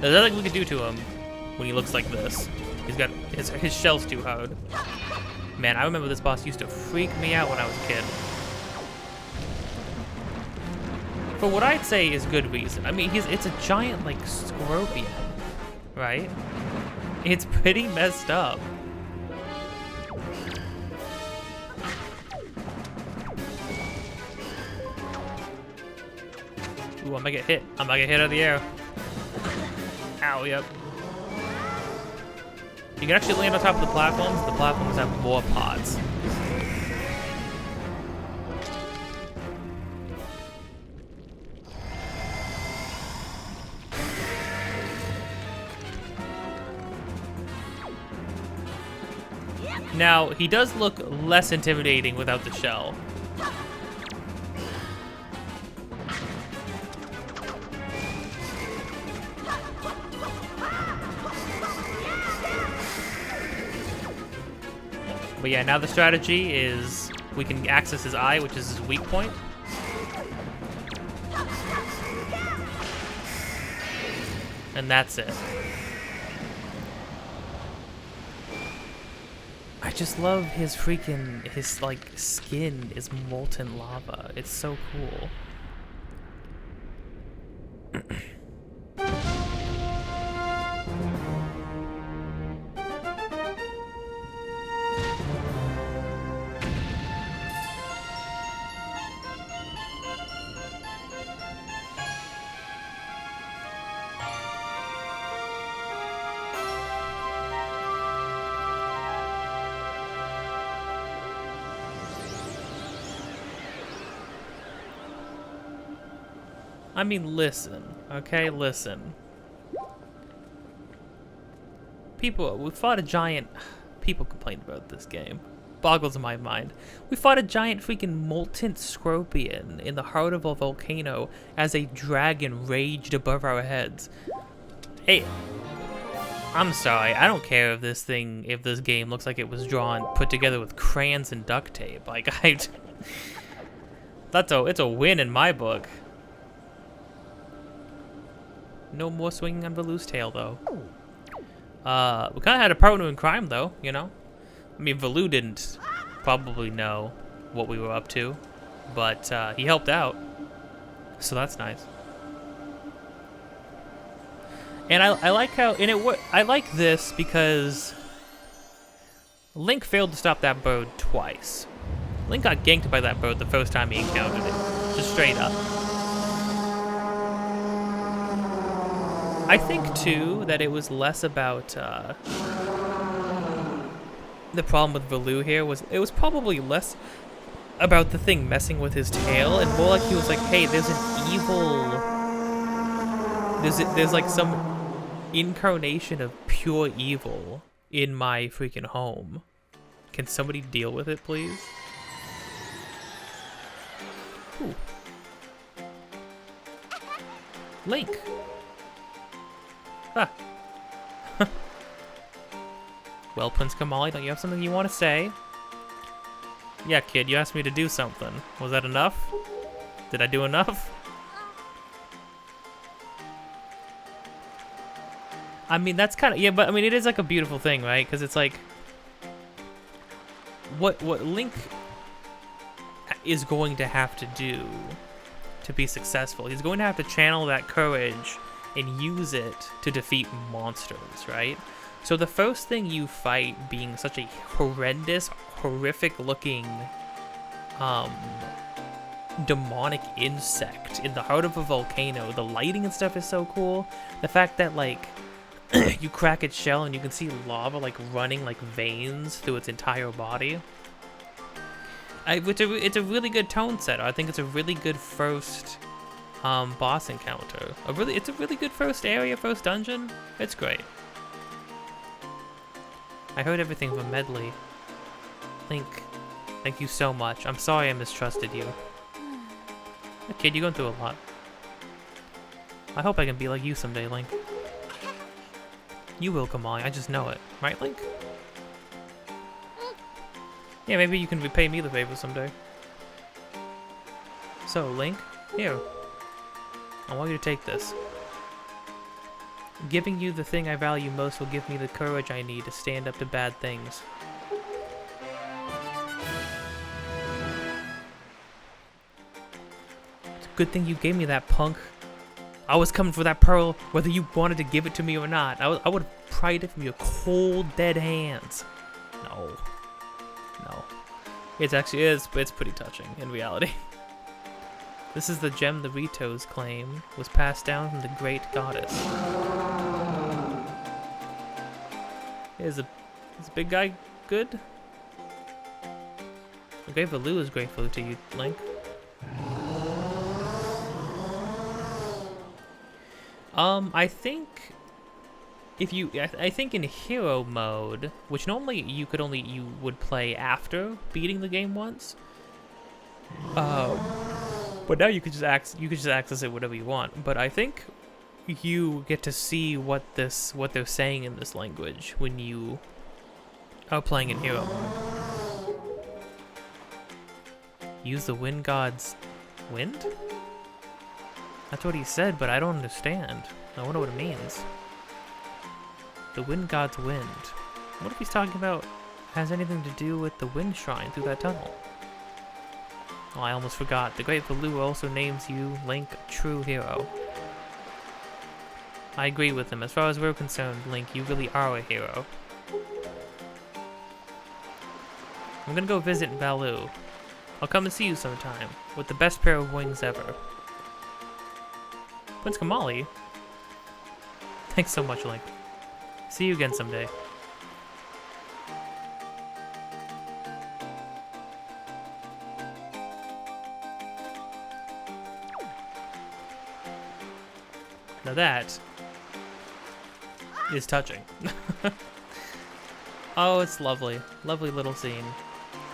there's nothing we can do to him when he looks like this. He's got his shell's too hard. Man, I remember this boss used to freak me out when I was a kid. for what I'd say is good reason. I mean, it's a giant, like, scorpion, right? It's pretty messed up. Ooh, I might get hit. I might get hit out of the air. Ow, yep. You can actually land on top of the platforms. The platforms have more pods. Now, he does look less intimidating without the shell. But yeah, now the strategy is we can access his eye, which is his weak point. And that's it. I just love his freaking, his like skin is molten lava. It's so cool. I mean, listen, okay? Listen. People, we fought a giant... People complained about this game. Boggles my mind. We fought a giant freaking molten scorpion in the heart of a volcano as a dragon raged above our heads. Hey, I'm sorry. I don't care if this game looks like it was put together with crayons and duct tape. Like, it's a win in my book. No more swinging on Valu's tail, though. We kind of had a partner in crime, though, you know? I mean, Valu didn't probably know what we were up to, but he helped out, so that's nice. And I like how, I like this because Link failed to stop that bird twice. Link got ganked by that bird the first time he encountered it, just straight up. I think, too, that it was less about, the problem with Valu here it was probably less about the thing messing with his tail, and more like he was like, hey, there's an evil, there's like some incarnation of pure evil in my freaking home. Can somebody deal with it, please? Ooh. Link. Ah. Well, Prince Kamali, don't you have something you want to say? Yeah, kid, you asked me to do something. Was that enough? Did I do enough? I mean, that's kind of... Yeah, but I mean, it is like a beautiful thing, right? Because it's like... What Link is going to have to do to be successful, he's going to have to channel that courage and use it to defeat monsters, right? So the first thing you fight being such a horrendous, horrific-looking, demonic insect in the heart of a volcano. The lighting and stuff is so cool. The fact that, like, you crack its shell and you can see lava, like, running like veins through its entire body. It's a really good tone setter. I think it's a really good first... boss encounter. It's a really good first area, first dungeon. It's great. I heard everything from Medley. Link, thank you so much. I'm sorry I mistrusted you. Kid, you're going through a lot. I hope I can be like you someday, Link. You will, Kamali. I just know it. Right, Link? Yeah, maybe you can repay me the favor someday. So, Link, here. I want you to take this. Giving you the thing I value most will give me the courage I need to stand up to bad things. It's a Good thing you gave me that, punk. I was coming for that pearl, whether you wanted to give it to me or not. I would have pried it from your cold, dead hands. No. No. It actually is, but it's pretty touching in reality. This is the gem the Ritos claim was passed down from the great goddess. Is a big guy good? The Great Valoo is grateful to you, Link. I think if you, I think in hero mode, which normally you would play after beating the game once. But now you could just access it whatever you want. But I think you get to see what they're saying in this language when you are playing in hero mode. Use the wind god's wind? That's what he said, but I don't understand. I wonder what it means. The wind god's wind. What if he's talking about has anything to do with the wind shrine through that tunnel? Oh, I almost forgot. The Great Valoo also names you, Link, a true hero. I agree with him. As far as we're concerned, Link, you really are a hero. I'm gonna go visit Valoo. I'll come and see you sometime, with the best pair of wings ever. Prince Kamali? Thanks so much, Link. See you again someday. Now that is touching. Oh, it's lovely. Lovely little scene.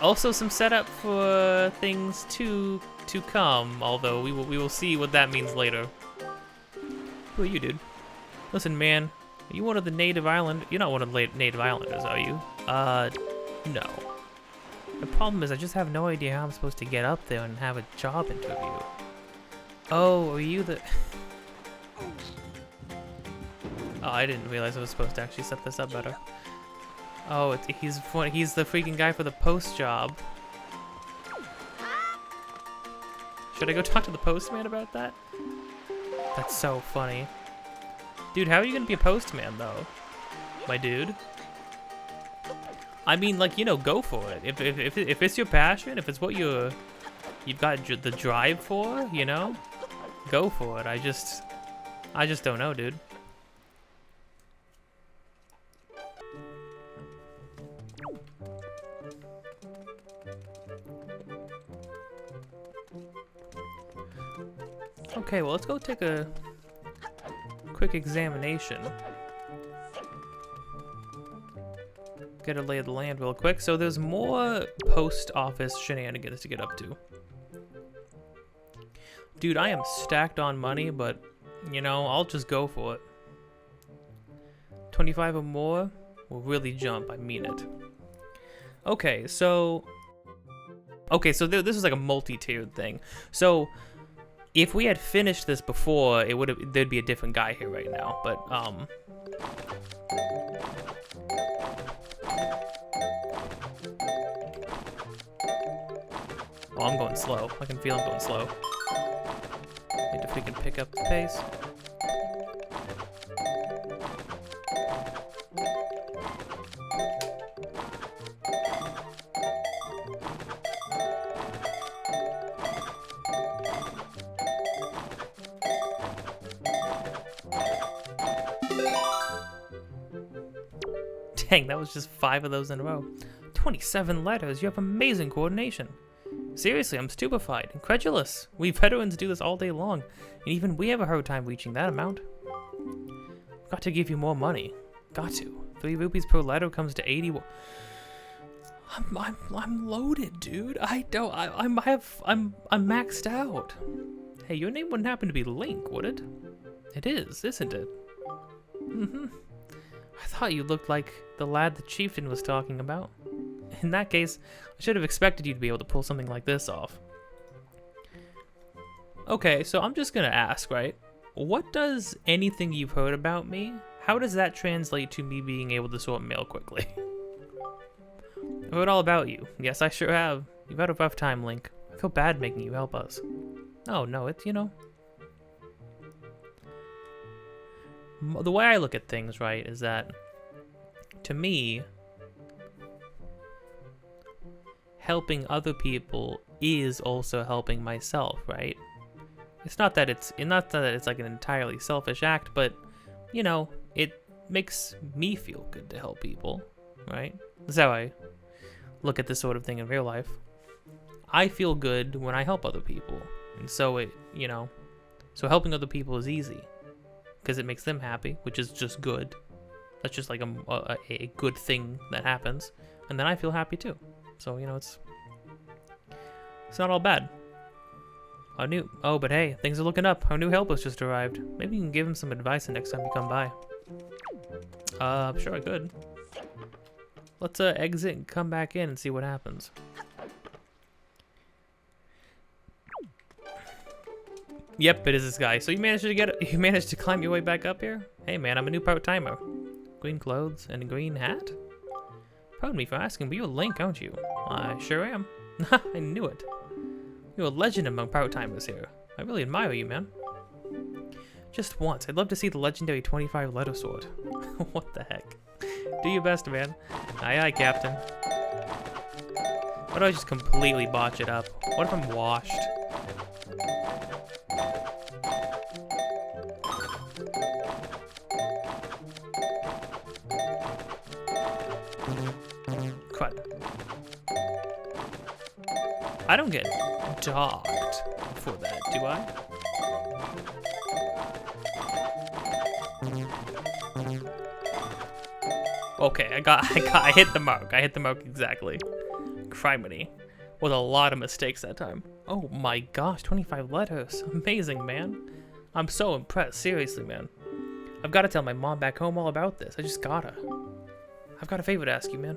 Also some setup for things to come, although we will see what that means later. Who are you, dude? Listen, man, are you one of the native island? You're not one of the native islanders, are you? No. The problem is I just have no idea how I'm supposed to get up there and have a job interview. Oh, are you the... Oh, I didn't realize I was supposed to actually set this up better. Oh, he's the freaking guy for the post job. Should I go talk to the postman about that? That's so funny. Dude, how are you gonna be a postman, though? My dude? I mean, like, you know, go for it. If it's your passion, if it's what you've got the drive for, you know? Go for it. I just don't know, dude. Okay, well, let's go take a quick examination. Get a lay of the land real quick. So there's more post office shenanigans to get up to. Dude, I am stacked on money, but, you know, I'll just go for it. 25 or more will really jump, I mean it. Okay, so this is like a multi-tiered thing. So if we had finished this before, there'd be a different guy here right now, but oh, I'm going slow. I can feel I'm going slow. Need to freaking pick up the pace. Dang, that was just 5 of those in a row. 27 letters, you have amazing coordination. Seriously, I'm stupefied, incredulous. We veterans do this all day long, and even we have a hard time reaching that amount. Got to give you more money. Got to. 3 rupees per letter comes to 80. I'm loaded, dude. I'm maxed out. Hey, your name wouldn't happen to be Link, would it? It is, isn't it? Mm-hmm. I thought you looked like the lad the chieftain was talking about. In that case, I should have expected you to be able to pull something like this off. Okay, so I'm just gonna ask, right? What does anything you've heard about me, how does that translate to me being able to sort mail quickly? I've heard all about you. Yes, I sure have. You've had a rough time, Link. I feel bad making you help us. Oh, no, it's, you know... The way I look at things, right, is that, to me, helping other people is also helping myself, right? It's not that it's like an entirely selfish act, but, you know, it makes me feel good to help people, right? That's how I look at this sort of thing in real life. I feel good when I help other people, and so it, you know, so helping other people is easy because it makes them happy, which is just good. That's just like a good thing that happens, and then I feel happy too. So, you know, it's not all bad. Oh, but hey, things are looking up. Our new helper's just arrived. Maybe you can give him some advice the next time you come by. I'm sure I could. Let's exit and come back in and see what happens. Yep, it is this guy. So you managed to climb your way back up here? Hey man, I'm a new part-timer. Green clothes and a green hat? Pardon me for asking, but you're Link, aren't you? I sure am. I knew it. You're a legend among part-timers here. I really admire you, man. Just once, I'd love to see the legendary 25-letter sword. What the heck? Do your best, man. Aye, aye, Captain. Why do I just completely botch it up? What if I'm washed? Crud. I don't get docked for that, do I? Okay, I hit the mark. I hit the mark exactly. Criminy. With a lot of mistakes that time. Oh my gosh, 25 letters. Amazing, man. I'm so impressed, seriously, man. I've got to tell my mom back home all about this. I just gotta. I've got a favor to ask you, man.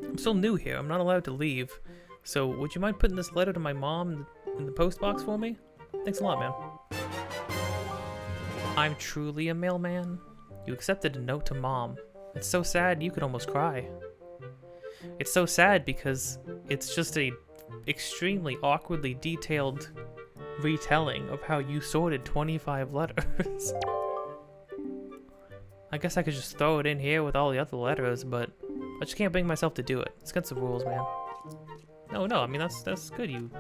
I'm still new here. I'm not allowed to leave. So, would you mind putting this letter to my mom in the post box for me? Thanks a lot, man. I'm truly a mailman. You accepted a note to Mom. It's so sad you could almost cry. It's so sad because it's just a extremely awkwardly detailed retelling of how you sorted 25 letters. I guess I could just throw it in here with all the other letters, but I just can't bring myself to do it. It's against the rules, man. No, I mean, that's good. You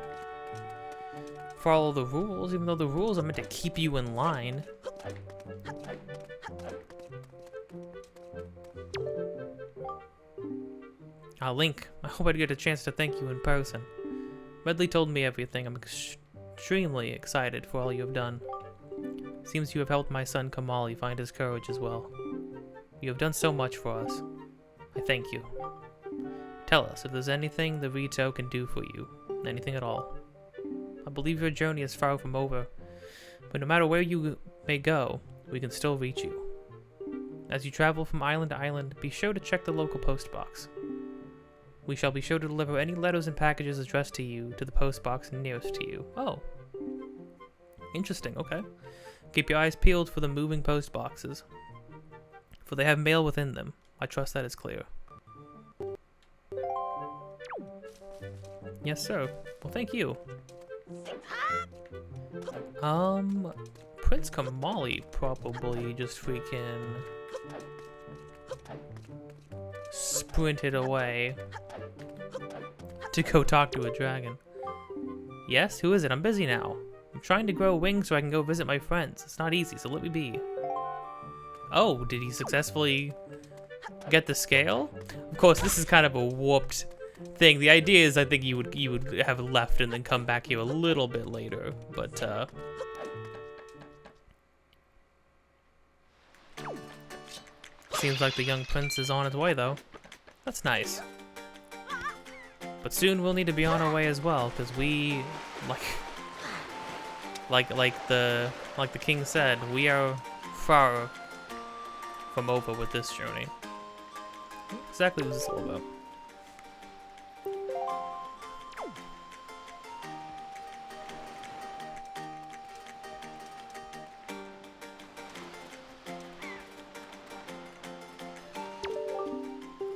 follow the rules, even though the rules are meant to keep you in line. Link, I hope I'd get a chance to thank you in person. Medley told me everything. I'm extremely excited for all you have done. Seems you have helped my son Kamali find his courage as well. You have done so much for us. I thank you. Tell us if there's anything the Rito can do for you. Anything at all. I believe your journey is far from over, but no matter where you may go, we can still reach you. As you travel from island to island, be sure to check the local post box. We shall be sure to deliver any letters and packages addressed to you to the post box nearest to you. Oh. Interesting, okay. Keep your eyes peeled for the moving post boxes, for they have mail within them. I trust that is clear. Yes, sir. Well, thank you. Prince Kamali probably just freaking sprinted away to go talk to a dragon. Yes, who is it? I'm busy now. I'm trying to grow wings so I can go visit my friends. It's not easy, so let me be. Oh, did he successfully get the scale? Of course, this is kind of a warped thing. The idea is I think you would have left and then come back here a little bit later, but seems like the young prince is on his way though. That's nice. But soon we'll need to be on our way as well, because we like the king said, we are far from over with this journey. What exactly was this all about?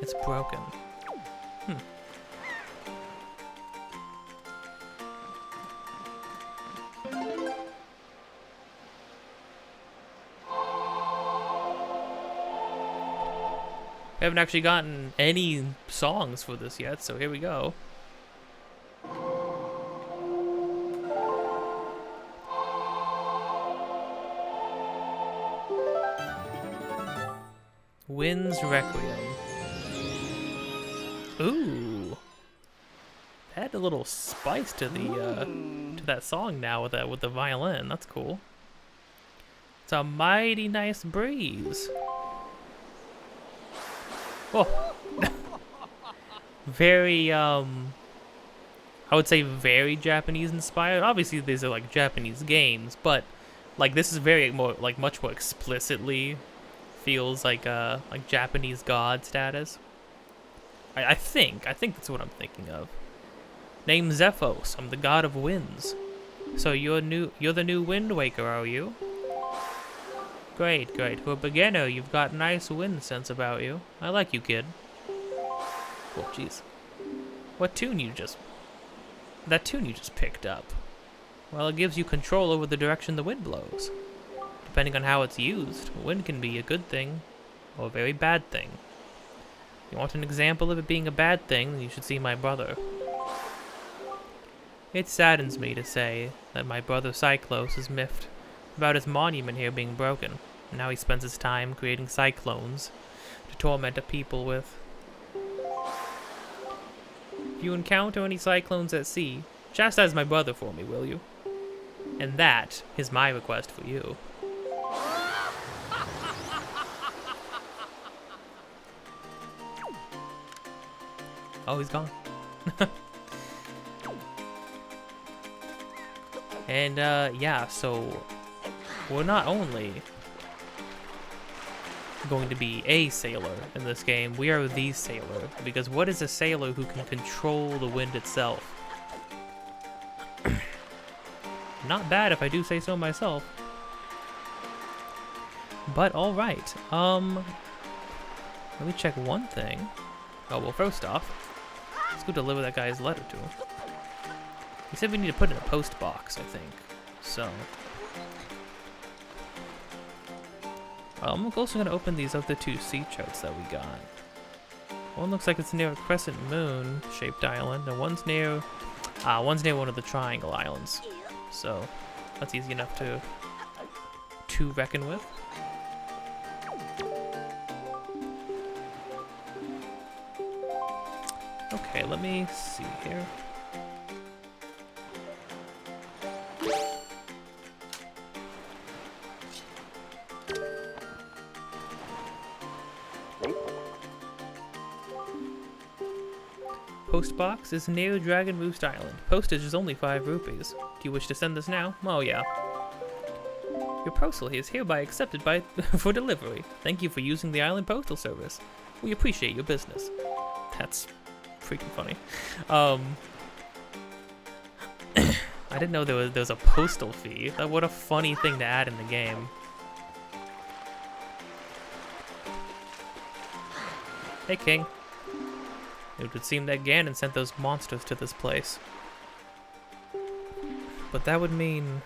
It's broken. haven't actually gotten any songs for this yet, so here we go. Wind's Requiem. Ooh. Add a little spice to the to that song now with the violin. That's cool. It's a mighty nice breeze. Oh. Very I would say very Japanese inspired. Obviously these are like Japanese games, but like this is very more like much more explicitly feels like Japanese god status. I think that's what I'm thinking of. Named Zephos, I'm the god of winds. So you're the new Wind Waker, are you? Great, great. For a beginner, you've got nice wind sense about you. I like you, kid. Oh, jeez. What tune you just... That tune you just picked up. Well, it gives you control over the direction the wind blows. Depending on how it's used, wind can be a good thing or a very bad thing. If you want an example of it being a bad thing, then you should see my brother. It saddens me to say that my brother Cyclos is miffed about his monument here being broken, and now he spends his time creating cyclones to torment a people with. If you encounter any cyclones at sea, chastise my brother for me, will you? And that is my request for you. Oh, he's gone. And, yeah, so we're not only going to be a sailor in this game, we are the sailor. Because what is a sailor who can control the wind itself? Not bad if I do say so myself. But, alright, let me check one thing. Oh, well, first off, let's go deliver that guy's letter to him. He said we need to put it in a post box, I think. So, I'm also going to open these other two sea charts that we got. One looks like it's near a crescent moon-shaped island, and one's near one of the triangle islands. So, that's easy enough to reckon with. Okay, let me see here. Post box is near Dragon Roost Island. Postage is only 5 rupees. Do you wish to send this now? Oh yeah. Your parcel is hereby accepted for delivery. Thank you for using the island postal service. We appreciate your business. That's freaking funny. I didn't know there was a postal fee. What a funny thing to add in the game. Hey, King. It would seem that Ganon sent those monsters to this place. But that would mean...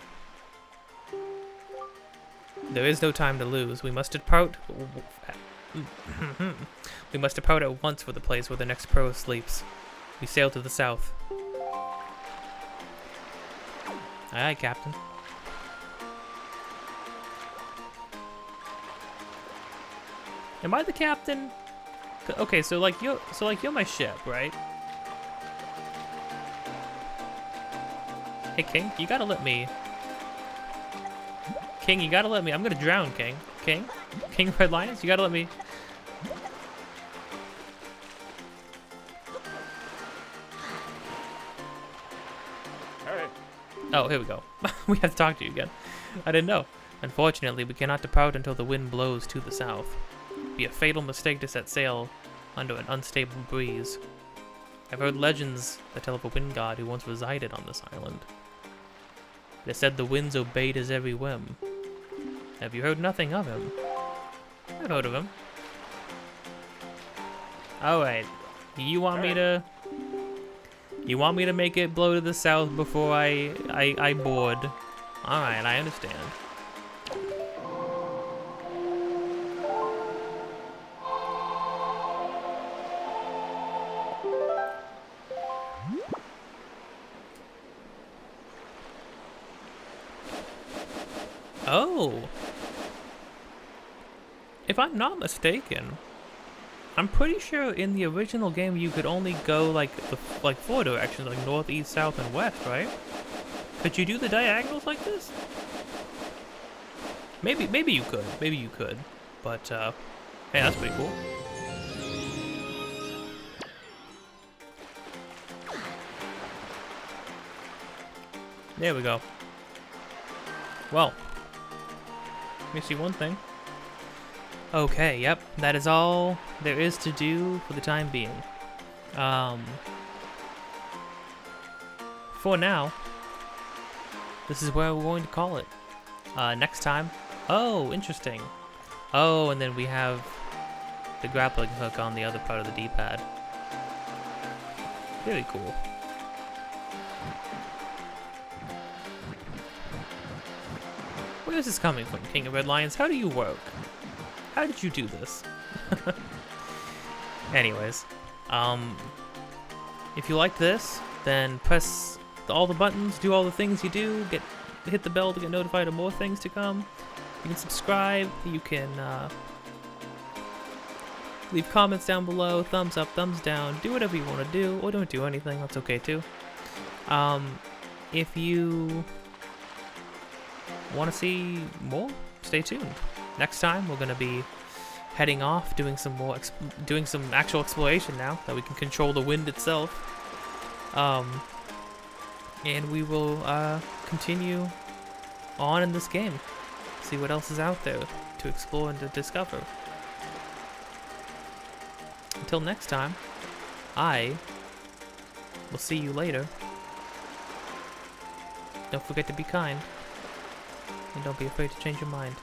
There is no time to lose. We must depart... We must depart at once for the place where the next pro sleeps. We sail to the south. Aye, aye, Captain. Am I the captain? Okay, so you're my ship, right? Hey, King, you gotta let me. King, you gotta let me. I'm gonna drown, King. King Red Lions, you gotta let me. Oh, here we go. We have to talk to you again. I didn't know. Unfortunately, we cannot depart until the wind blows to the south. It'd be a fatal mistake to set sail under an unstable breeze. I've heard legends that tell of a wind god who once resided on this island. It is said the winds obeyed his every whim. Have you heard nothing of him? I've heard of him. Alright. You want me to make it blow to the south before I board? Alright, I understand. Oh. If I'm not mistaken, I'm pretty sure in the original game you could only go like four directions, like north, east, south, and west, right? Could you do the diagonals like this? Maybe you could. Maybe you could. But hey, that's pretty cool. There we go. Well, let me see one thing. Okay, yep, that is all there is to do for the time being. For now, this is where we're going to call it. Next time. Oh, interesting. Oh, and then we have the grappling hook on the other part of the D-pad. Very cool. Where is this coming from, King of Red Lions? How do you work? How did you do this? Anyways, if you like this, then press all the buttons, do all the things you do, hit the bell to get notified of more things to come. You can subscribe, you can leave comments down below, thumbs up, thumbs down, do whatever you want to do, or don't do anything, that's okay too. If you want to see more, stay tuned. Next time we're going to be heading off, doing some actual exploration now that we can control the wind itself. And we will continue on in this game, see what else is out there to explore and to discover. Until next time, I will see you later. Don't forget to be kind, and don't be afraid to change your mind.